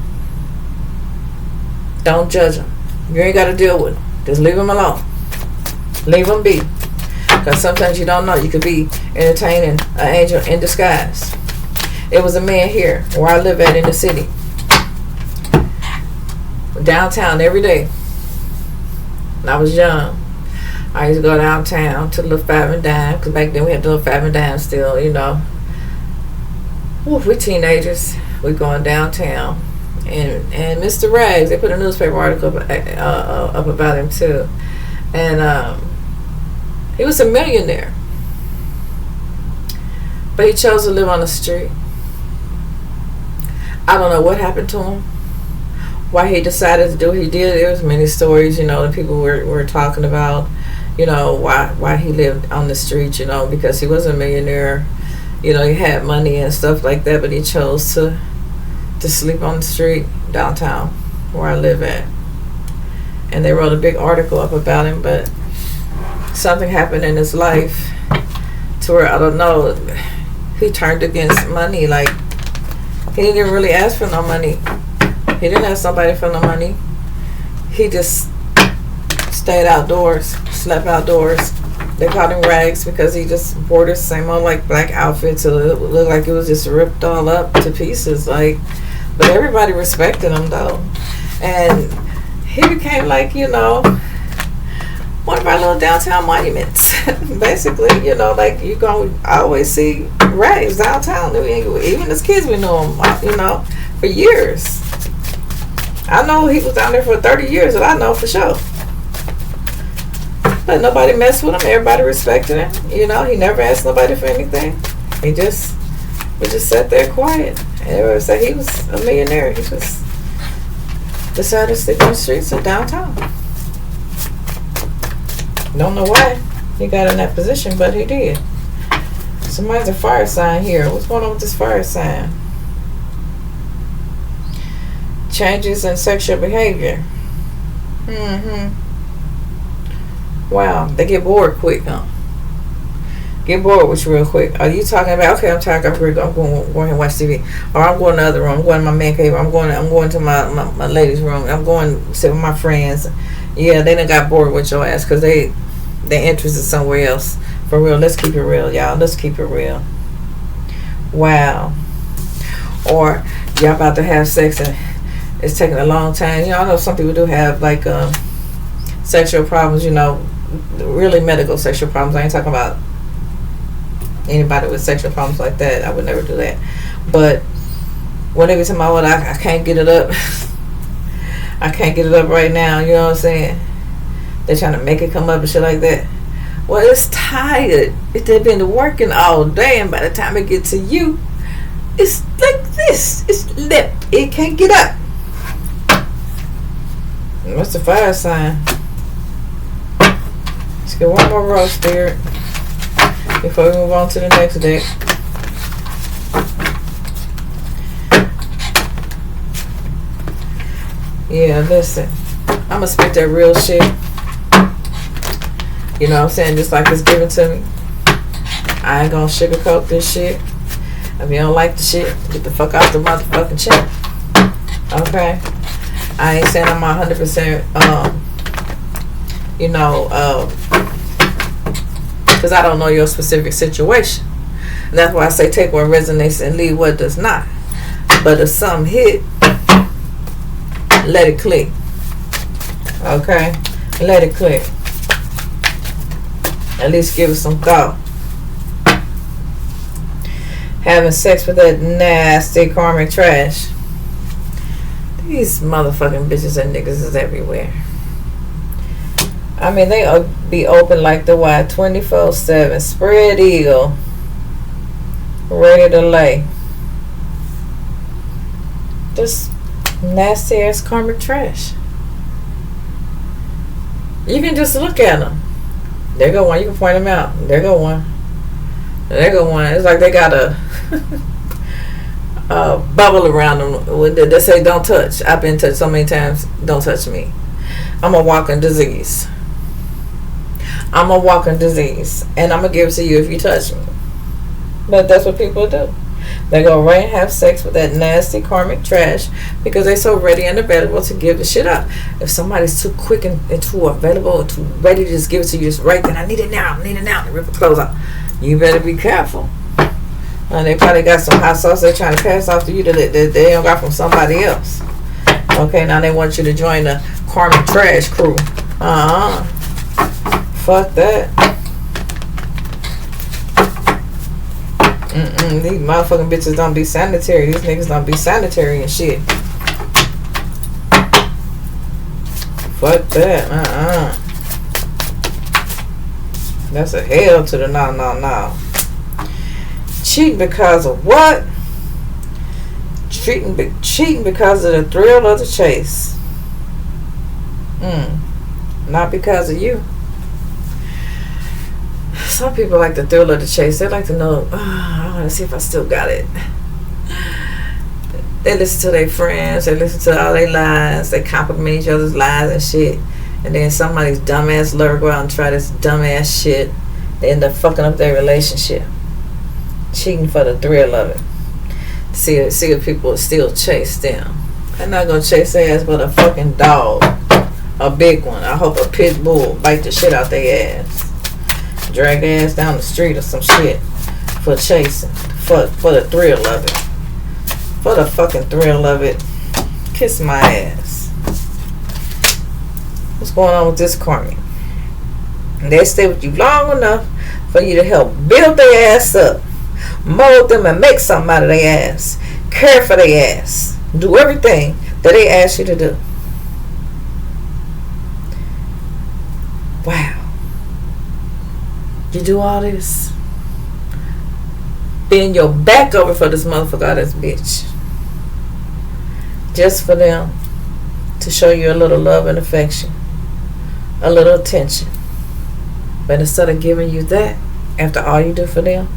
Don't judge them. You ain't got to deal with them. Just leave them alone. Leave them be. Because sometimes you don't know. You could be entertaining an angel in disguise. It was a man here where I live at in the city. Downtown every day. When I was young, I used to go downtown to the little 5 and dime, because back then we had the little 5 and dime still, you know. Ooh, we teenagers, we going downtown, and Mr. Rags, they put a newspaper article up about him too, and he was a millionaire, but he chose to live on the street. I don't know what happened to him. Why he decided to do what he did. There was many stories, you know, that people were talking about, you know, why he lived on the street, you know, because he was a millionaire, you know, he had money and stuff like that, but he chose to sleep on the street downtown where I live at. And they wrote a big article up about him, but something happened in his life to where, I don't know, he turned against money. Like, he didn't really ask for no money. He didn't ask somebody for no money. He just stayed outdoors, slept outdoors. They called him Rags because he just wore the same old like black outfit till it looked like it was just ripped all up to pieces. Like, but everybody respected him though, and he became like, you know, one of our little downtown monuments. Basically, you know, like you gonna always see Rags downtown. Even as kids we knew him, you know, for years. I know he was down there for 30 years, and I know for sure. But nobody messed with him. Everybody respected him. You know, he never asked nobody for anything. He just sat there quiet. And everybody said he was a millionaire. He just decided to sleep on the streets of downtown. Don't know why he got in that position, but he did. Somebody's a fire sign here. What's going on with this fire sign? Changes in sexual behavior. Wow, they get bored quick, huh? Get bored with you real quick. Are you talking about, okay, I'm tired, I'm going and watch TV, or I'm going to the other room, I'm going to my man cave, I'm going to my ladies' room, I'm going to sit with my friends. Yeah, they done got bored with your ass because they interested somewhere else. For real, let's keep it real, y'all. Let's keep it real. Wow. Or y'all about to have sex and it's taking a long time. You know, I know some people do have like sexual problems, you know, really medical sexual problems. I ain't talking about anybody with sexual problems like that. I would never do that. But when they be talking about, well, I can't get it up. I can't get it up right now. You know what I'm saying? They're trying to make it come up and shit like that. Well, it's tired. They've been working all day, and by the time it gets to you, it's like this. It's lip. It can't get up. What's the fire sign? Let's get one more roll, Spirit, before we move on to the next deck. Yeah, listen. I'ma spit that real shit. You know what I'm saying? Just like it's given to me. I ain't gonna sugarcoat this shit. If you don't like the shit, get the fuck out the motherfucking chat. Okay? I ain't saying I'm 100%, you know, because I don't know your specific situation. And that's why I say take what resonates and leave what does not. But if something hit, let it click. Okay? Let it click. At least give it some thought. Having sex with that nasty karmic trash. These motherfucking bitches and niggas is everywhere. I mean, they be open like the Y 24/7. Spread eagle. Ready to lay. Just nasty ass karmic trash. You can just look at them. There go one. You can point them out. There go one. There go one. It's like they got a bubble around them. They say don't touch. I've been touched so many times. Don't touch me. I'm a walking disease. I'm a walking disease. And I'm going to give it to you if you touch me. But that's what people do. They go right and have sex with that nasty karmic trash because they're so ready and available to give the shit up. If somebody's too quick and too available, too ready to just give it to you just right then, I need it now, and rip the clothes out. You better be careful. And they probably got some hot sauce they're trying to pass off to you that they don't got from somebody else. Okay, now they want you to join the karmic trash crew. Fuck that. These motherfucking bitches don't be sanitary. These niggas don't be sanitary and shit. Fuck that. That's a hell to the no. Cheating because of what? Cheating because of the thrill of the chase. Not because of you. Some people like the thrill of the chase. They like to know, I want to see if I still got it. They listen to their friends. They listen to all their lies. They compliment each other's lies and shit. And then somebody's dumbass lover go out and try this dumbass shit. They end up fucking up their relationship. Cheating for the thrill of it. See if people still chase them. They're not going to chase their ass but a fucking dog. A big one. I hope a pit bull bite the shit out their ass. Drag their ass down the street or some shit for chasing. For the thrill of it. For the fucking thrill of it. Kiss my ass. What's going on with this karmic? They stay with you long enough for you to help build their ass up. Mold them and make something out of their ass. Care for their ass. Do everything that they ask you to do. Wow. You do all this. Bend your back over for this motherfucker, this bitch. Just for them to show you a little love and affection. A little attention. But instead of giving you that, after all you do for them,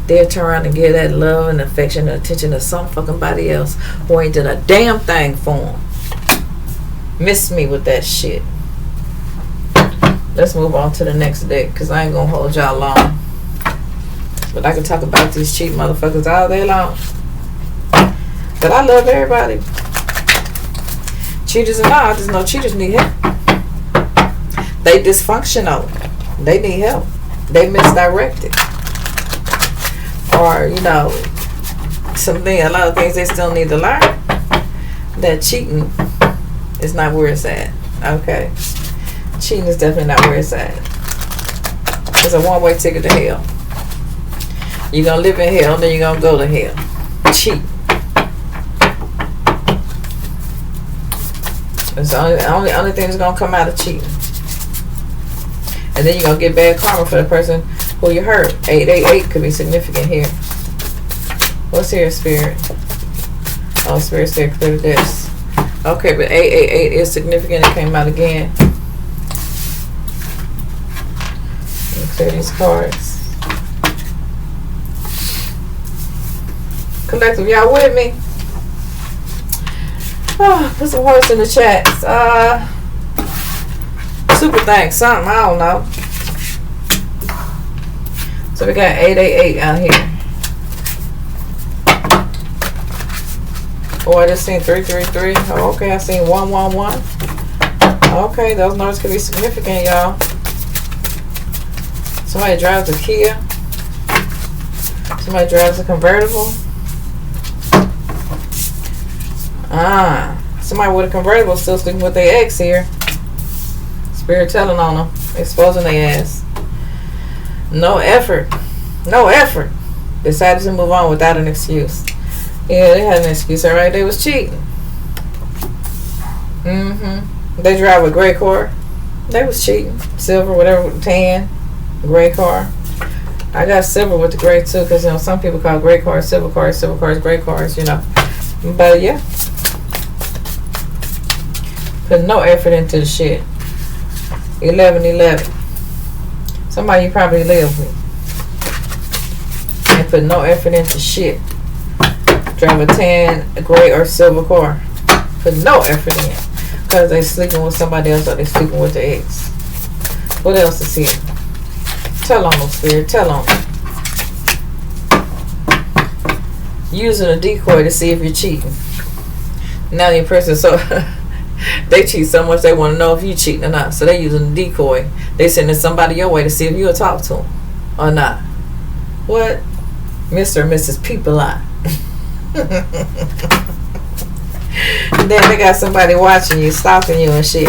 they'll turn around and give that love and affection and attention to some fucking body else who ain't done a damn thing for them. Miss me with that shit. Let's move on to the next deck, because I ain't going to hold y'all long. But I can talk about these cheap motherfuckers all day long. But I love everybody. Cheaters and all, I just know cheaters need help. They dysfunctional. They need help. They misdirected. Or, you know, a lot of things they still need to learn. That cheating is not where it's at. Okay? Cheating is definitely not where it's at. It's a one-way ticket to hell. You're going to live in hell, then you're going to go to hell. Cheat. It's the only thing that's going to come out of cheating. And then you're going to get bad karma for the person who you hurt. 888 could be significant here. What's here, Spirit? Oh, Spirit said clear this. Okay, but 888 is significant. It came out again. Let me clear these cards. Collective, y'all with me? Oh, put some hearts in the chats. Super thanks. Something, I don't know. So we got 888 out here. Oh, I just seen 333. Oh, okay, I seen 111. Okay, those numbers could be significant, y'all. Somebody drives a Kia. Somebody drives a convertible. Somebody with a convertible still sticking with their ex here. Spirit telling on them, exposing their ass. No effort. No effort. Decided to move on without an excuse. Yeah, they had an excuse, alright. They was cheating. They drive a gray car. They was cheating. Silver, whatever, tan, gray car. I got silver with the gray too, because you know some people call gray cars silver cars, gray cars, you know. But yeah. Put no effort into the shit. 1111. Somebody you probably live with. And put no effort into shit. Drive a tan, a gray, or silver car. Put no effort in. Because they sleeping with somebody else or they sleeping with their ex. What else is here? Tell on them, Spirit. Tell on them. Using a decoy to see if you're cheating. Now your person, so they cheat so much they want to know if you cheating or not. So they using a decoy. They sending somebody your way to see if you'll talk to them or not. What? Mr. and Mrs. People Eye. And then they got somebody watching you, stalking you and shit.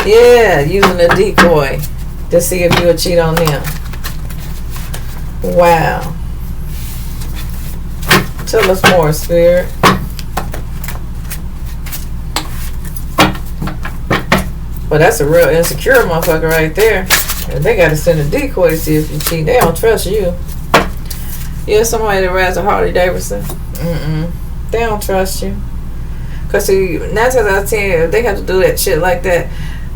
Yeah, using a decoy to see if you'll cheat on them. Wow. Tell us more, Spirit. Well, that's a real insecure motherfucker right there. And they got to send a decoy to see if you cheat. They don't trust you. Yeah, somebody that rides a Harley Davidson. They don't trust you. Because see, 9 times out of 10, if they have to do that shit like that,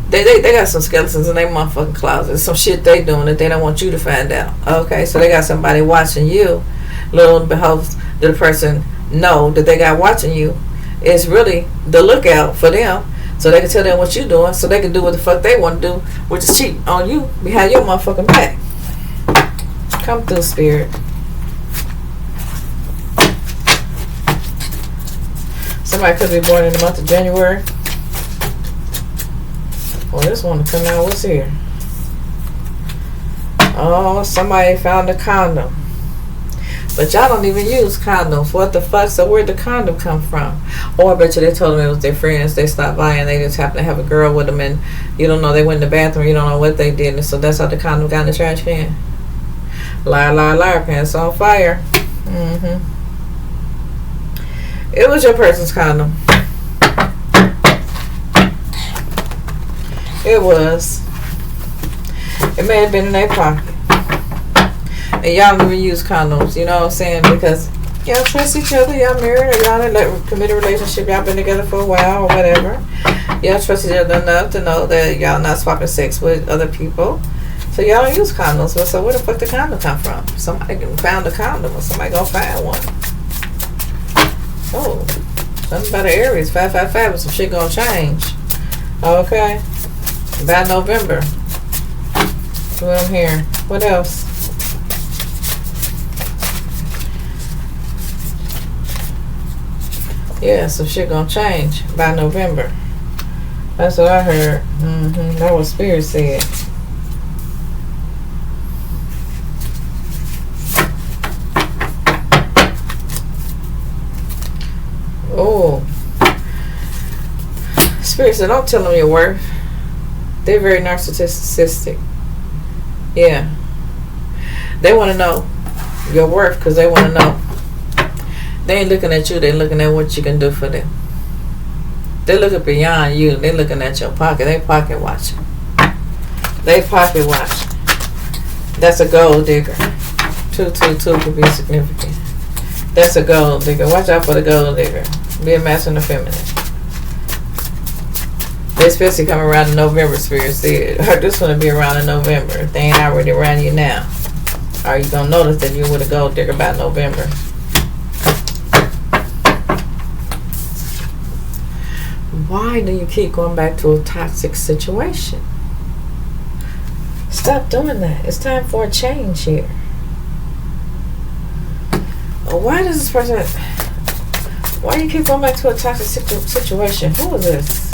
they got some skeletons in their motherfucking closet. Some shit they doing that they don't want you to find out. Okay, so they got somebody watching you. Little behoves the person know that they got watching you. It's really the lookout for them. So they can tell them what you're doing. So they can do what the fuck they want to do, which is cheat on you behind your motherfucking back. Come through, Spirit. Somebody could be born in the month of January. Well, this one to come out. What's here? Oh, somebody found a condom. But y'all don't even use condoms. What the fuck? So where'd the condom come from? Or I bet you they told them it was their friends. They stopped by and they just happened to have a girl with them. And you don't know they went in the bathroom. You don't know what they did. And so that's how the condom got in the trash can. Liar, liar, liar. Pants on fire. It was your person's condom. It was. It may have been in their pocket. And y'all don't even use condoms, you know what I'm saying? Because y'all trust each other, y'all married, or y'all in a committed relationship, y'all been together for a while or whatever. Y'all trust each other enough to know that y'all not swapping sex with other people. So y'all don't use condoms. But so where the fuck the condom come from? Somebody found a condom or somebody gonna find one. Oh, something about the Aries, 555, but some shit gonna change. Okay. By November. What I'm hearing. What else? Yeah, so shit gonna change by November. That's what I heard. That was Spirit said. Oh. Spirit said, don't tell them your worth. They're very narcissistic. Yeah. They want to know your worth because they want to know. They ain't looking at you. They're looking at what you can do for them. They're looking beyond you. They're looking at your pocket. They pocket watching. They pocket watching. That's a gold digger. 222 could be significant. That's a gold digger. Watch out for the gold digger. Be a masculine or feminine. They especially come around in November, Spirit said. This going to be around in November. If they ain't already around you now. Are you going to notice that you're with a gold digger by November? Why do you keep going back to a toxic situation? Stop doing that. It's time for a change here. Why does this person... Why do you keep going back to a toxic situation? Who is this?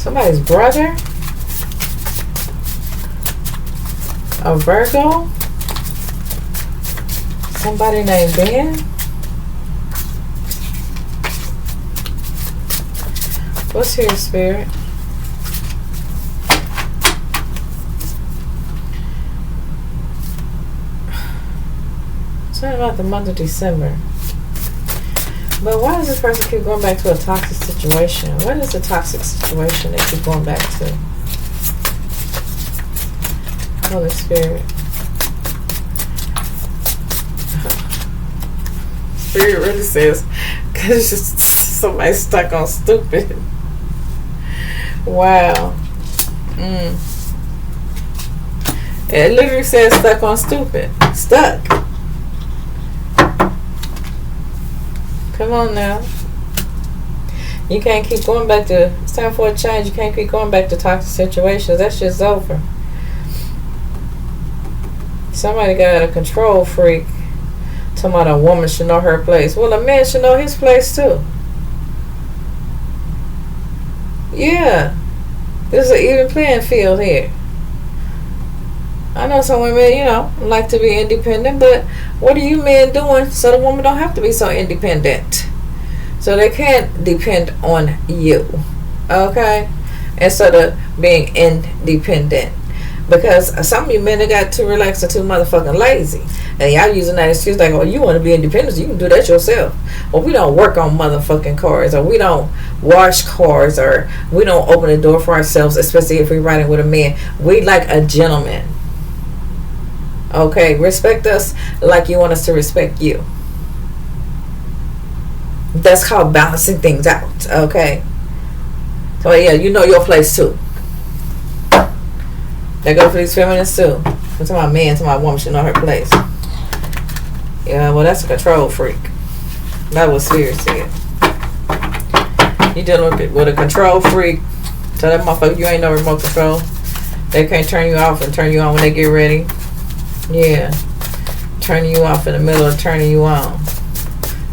Somebody's brother? A Virgo? Somebody named Ben? What's here, Spirit? Something about the month of December. But why does this person keep going back to a toxic situation? What is the toxic situation they keep going back to? Holy Spirit. Spirit really says, because it's just somebody stuck on stupid. Wow. It literally says stuck on stupid. Stuck. Come on now. You can't keep going back to... It's time for a change. You can't keep going back to toxic situations. That shit's over. Somebody got a control freak. Talking about a woman should know her place. Well, a man should know his place too. Yeah. This is an even playing field here. I know some women, like to be independent, but what are you men doing so the woman don't have to be so independent? So they can't depend on you. Okay? Instead of being independent. Because some of you men, they got too relaxed and too motherfucking lazy. And y'all using that excuse like, oh, you want to be independent, so you can do that yourself. Well, we don't work on motherfucking cars, or we don't wash cars, or we don't open the door for ourselves, especially if we're riding with a man. We like a gentleman. Okay, respect us like you want us to respect you. That's called balancing things out. Okay. So yeah, you know your place too. That go for these feminists too. I'm talking about man, talking about woman should know her place. Yeah, well that's a control freak. That was Spirit said. You dealing with a control freak. Tell that motherfucker you ain't no remote control. They can't turn you off and turn you on when they get ready. Yeah. Turning you off in the middle of turning you on.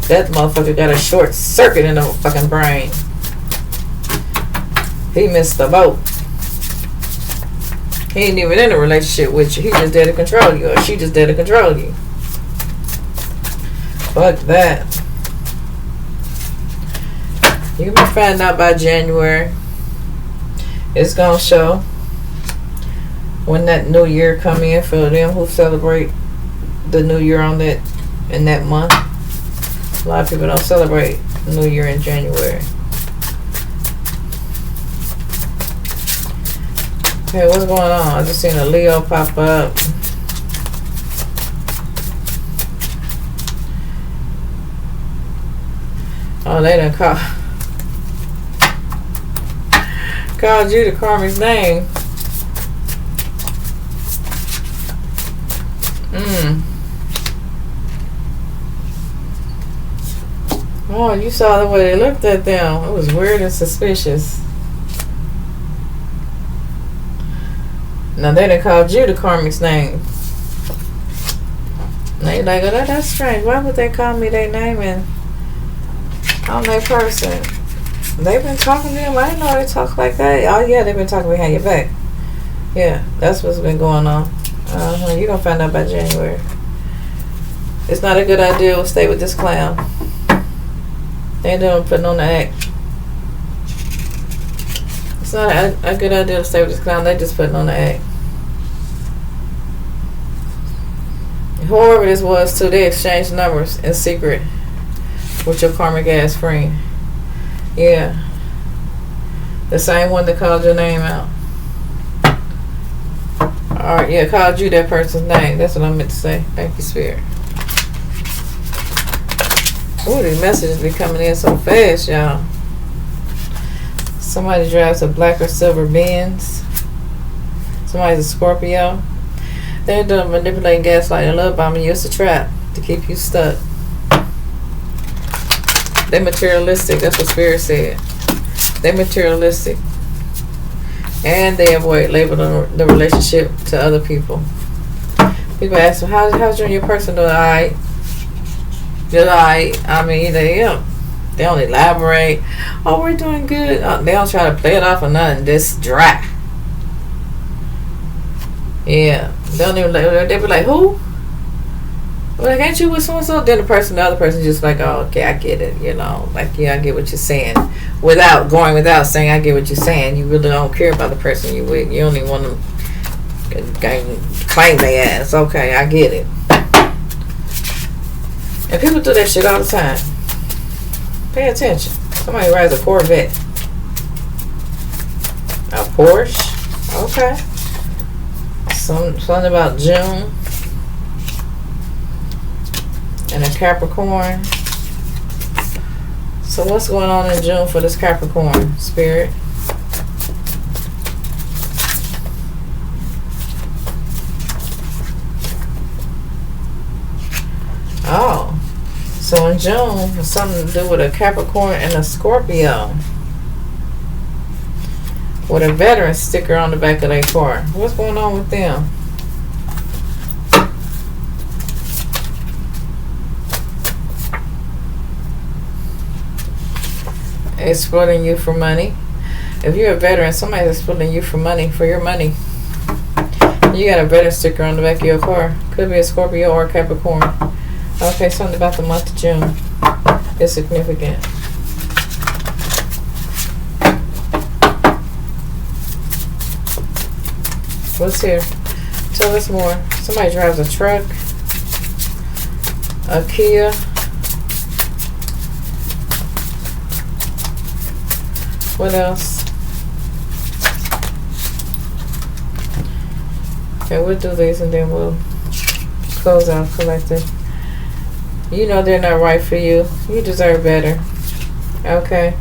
That motherfucker got a short circuit in the fucking brain. He missed the boat. He ain't even in a relationship with you. He just there to control you. Or she just there to control you. Fuck that. You can find out by January. It's gonna show when that new year come in for them who celebrate the new year on that in that month. A lot of people don't celebrate New Year in January. Okay, what's going on? I just seen a Leo pop up. Oh, they done called you the karmic's name. Oh, you saw the way they looked at them. It was weird and suspicious. Now they done called you the karmic's name. Now you're like, oh, that's strange. Why would they call me their name and I'm their person? They've been talking to them. I didn't know they talk like that. Oh yeah, they've been talking behind your back. Yeah, that's what's been going on. You're gonna find out by January. It's not a good idea to stay with this clown. They ain't doing putting on the act. It's not a good idea to stay with this clown. They just putting on the act. Whoever this was too, they exchanged numbers in secret with your karmic ass friend. Yeah. The same one that called your name out. Alright, yeah, called you that person's name. That's what I meant to say. Thank you, Spirit. Ooh, these messages be coming in so fast, y'all. Somebody drives a black or silver Benz. Somebody's a Scorpio. They're doing manipulating, gaslighting, love bombing you. It's a trap to keep you stuck. They're materialistic. That's what Spirit said. They're materialistic. And they avoid labeling the relationship to other people. People ask them, how's you and your person doing? Alright. Just alright. I mean, they don't elaborate. Oh, we're doing good. They don't try to play it off or nothing. Just dry. Yeah. They don't even, they be like, who? Like, ain't you with so-and-so? Then the other person just like, oh, okay, I get it, you know. Like, yeah, I get what you're saying. Without saying, I get what you're saying. You really don't care about the person you with. You only want to claim their ass. Okay, I get it. And people do that shit all the time. Pay attention. Somebody rides a Corvette. A Porsche. Okay. Something about June. And a Capricorn. So what's going on in June for this Capricorn, Spirit? Oh. So in June, it's something to do with a Capricorn and a Scorpio. With a veteran sticker on the back of their car. What's going on with them? Exploiting you for money. If you're a veteran, somebody's exploiting you for money, for your money. You got a veteran sticker on the back of your car. Could be a Scorpio or a Capricorn. Okay, something about the month of June is significant. What's here? Tell us more. Somebody drives a truck, a Kia. What else? Okay, we'll do these and then we'll close out collective. You know they're not right for you. You deserve better. Okay.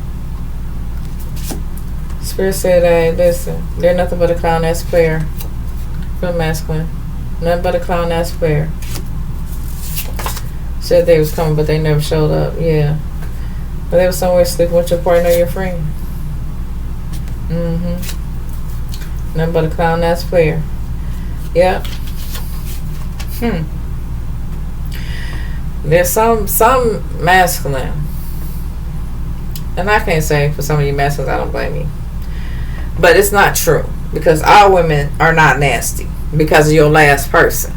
Spirit said, hey, listen, they're nothing but a clown ass player. For the masculine. Nothing but a clown ass player. Said they was coming, but they never showed up. Yeah. But they was somewhere sleeping with your partner or your friend. Nothing but a clown ass player. Yep. There's some masculine. And I can't say for some of you masculines, I don't blame you. But it's not true. Because all women are not nasty. Because of your last person.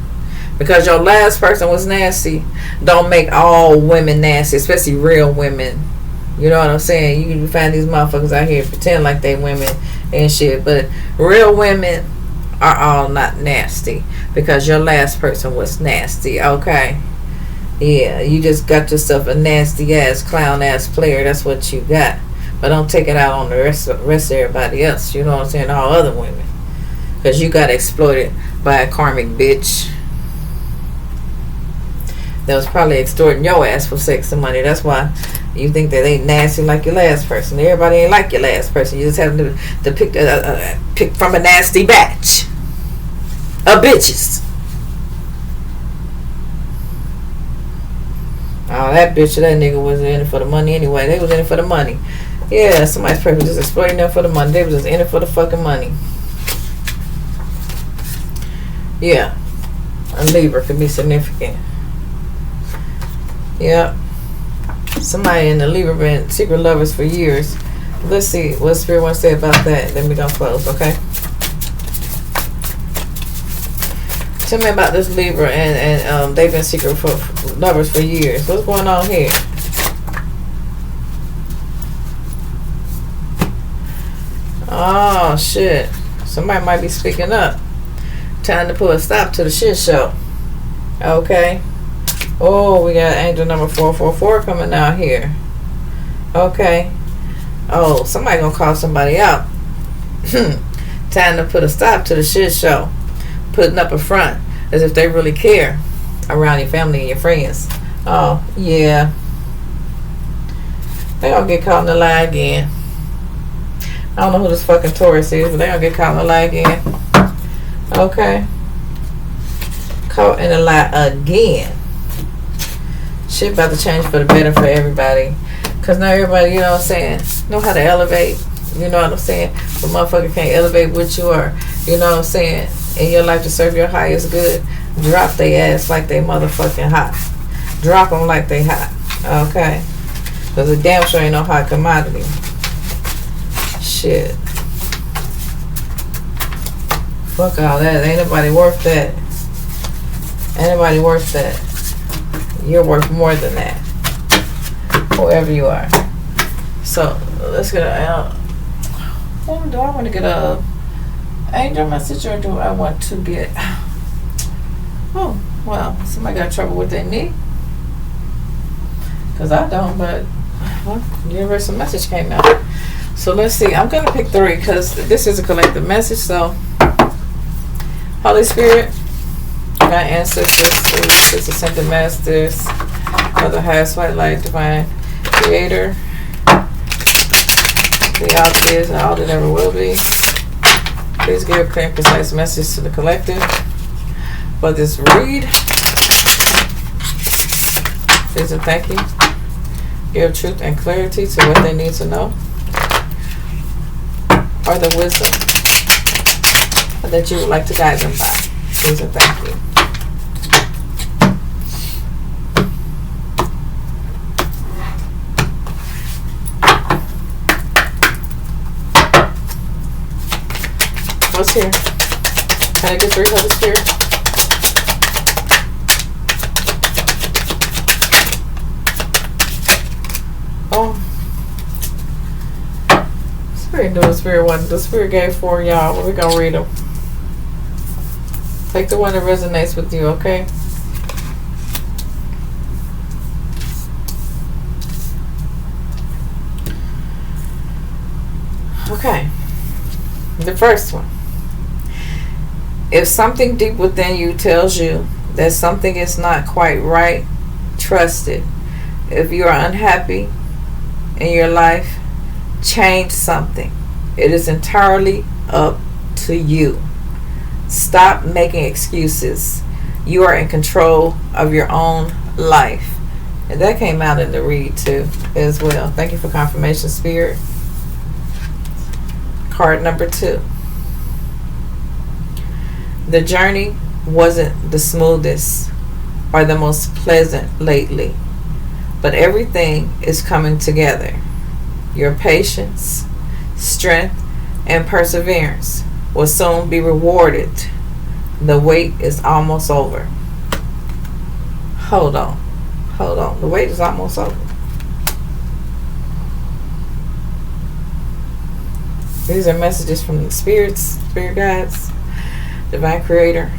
Because your last person was nasty, don't make all women nasty. Especially real women. You know what I'm saying? You can find these motherfuckers out here pretend like they women and shit. But real women are all not nasty. Because your last person was nasty. Okay? Yeah, you just got yourself a nasty ass, clown ass player. That's what you got. But don't take it out on the rest of everybody else. You know what I'm saying? All other women. Because you got exploited by a karmic bitch that was probably extorting your ass for sex and money. That's why you think that they ain't nasty like your last person. Everybody ain't like your last person. You just have to pick from a nasty batch of bitches. Oh, that bitch or that nigga wasn't in it for the money anyway. They was in it for the money. Yeah, somebody's probably just exploiting them for the money. They was just in it for the fucking money. Yeah, a Libra could be significant. Yep. Somebody in the Libra been secret lovers for years. Let's see what Spirit wants to say about that. Then we're gonna close, okay? Tell me about this Libra and they've been secret for lovers for years. What's going on here? Oh shit. Somebody might be speaking up. Time to put a stop to the shit show. Okay. Oh, we got angel number 444 coming out here. Okay. Oh, somebody gonna call somebody out. Time to put a stop to the shit show. Putting up a front as if they really care around your family and your friends. Oh, yeah. They gonna get caught in the lie again. I don't know who this fucking Taurus is, but they gonna get caught in the lie again. Okay. Caught in the lie again. Shit about to change for the better for everybody. Because now everybody, you know what I'm saying, know how to elevate. You know what I'm saying? But motherfucker can't elevate what you are. You know what I'm saying? In your life to serve your highest good. Drop they ass like they motherfucking hot. Drop them like they hot. Okay? Because the damn sure ain't no hot commodity. Shit. Fuck all that. Ain't nobody worth that. Ain't nobody worth that. You're worth more than that. Whoever you are. So, let's get a... do I want to get a angel message or do I want to get... Oh, well, somebody got trouble with their knee. Because I don't, but... Well, the universal message came out. So let's see. I'm going to pick 3 because this is a collective message. So, Holy Spirit, my ancestors, spirits, ascended masters, Mother highest white light, divine creator, the all that is and all that ever will be. Please give a clear and concise message to the collective for this read. Please and thank you. Give truth and clarity to what they need to know, or the wisdom that you would like to guide them by. Please and thank you. What's here? Can I get 3 Holy Spirit? Oh. Spirit do a Spirit one. The Spirit gave 4 y'all. We're going to read them. Take the one that resonates with you, okay? Okay. The first one. If something deep within you tells you that something is not quite right, trust it. If you are unhappy in your life, change something. It is entirely up to you. Stop making excuses. You are in control of your own life. And that came out in the read too as well. Thank you for confirmation, Spirit. Card number 2. The journey wasn't the smoothest or the most pleasant lately, but everything is coming together. Your patience, strength, and perseverance will soon be rewarded. The wait is almost over. Hold on. Hold on. The wait is almost over. These are messages from the spirits, spirit guides, divine creator,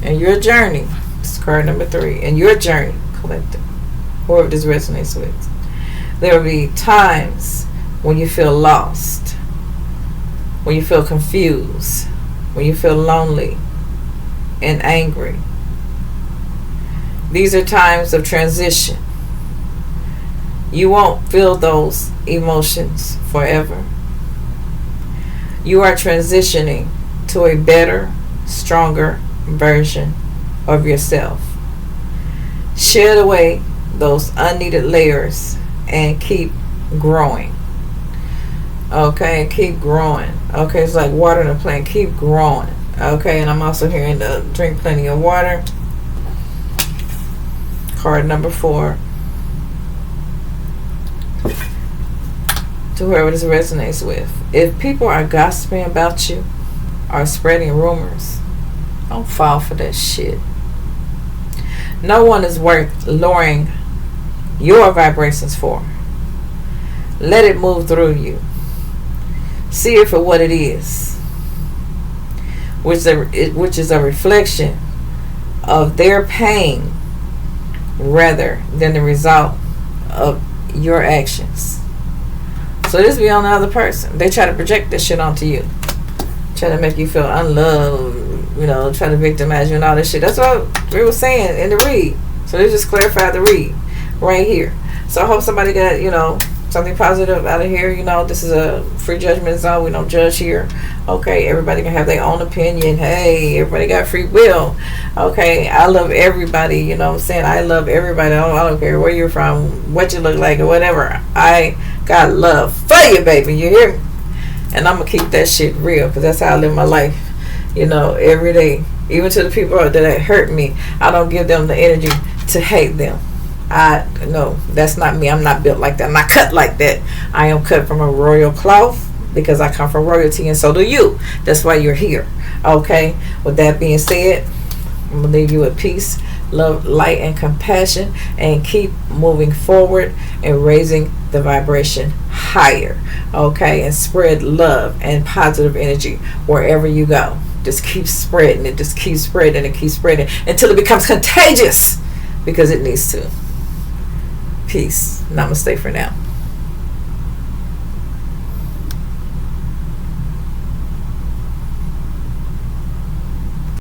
and your journey. This is card number 3. And your journey, collective, whoever this resonates with. There will be times when you feel lost, when you feel confused, when you feel lonely and angry. These are times of transition. You won't feel those emotions forever. You are transitioning to a better, stronger version of yourself. Shed away those unneeded layers and keep growing. Okay, keep growing. Okay, it's like watering a plant. Keep growing. Okay, and I'm also hearing to drink plenty of water. Card number 4. To whoever this resonates with. If people are gossiping about you, are spreading rumors, don't fall for that shit. No one is worth lowering your vibrations for. Let it move through you. See it for what it is, which is a reflection of their pain rather than the result of your actions. So this be on the other person. They try to project this shit onto you, try to make you feel unloved, you know, try to victimize you and all this shit. That's what we were saying in the read. So they just clarified the read right here. So I hope somebody got, you know, something positive out of here. You know, this is a free judgment zone. We don't judge here. Okay, everybody can have their own opinion. Hey, everybody got free will. Okay, I love everybody. You know what I'm saying? I love everybody. I don't care where you're from, what you look like, or whatever. I got love for you, baby. You hear me? And I'm going to keep that shit real, because that's how I live my life. You know, every day. Even to the people that hurt me, I don't give them the energy to hate them. No, that's not me. I'm not built like that. I'm not cut like that. I am cut from a royal cloth because I come from royalty, and so do you. That's why you're here. Okay, with that being said, I'm going to leave you with peace, love, light, and compassion, and keep moving forward and raising the vibration higher. Okay, and spread love and positive energy wherever you go. Just keep spreading it. Just keep spreading it. Keep spreading it until it becomes contagious, because it needs to. Peace. Namaste for now.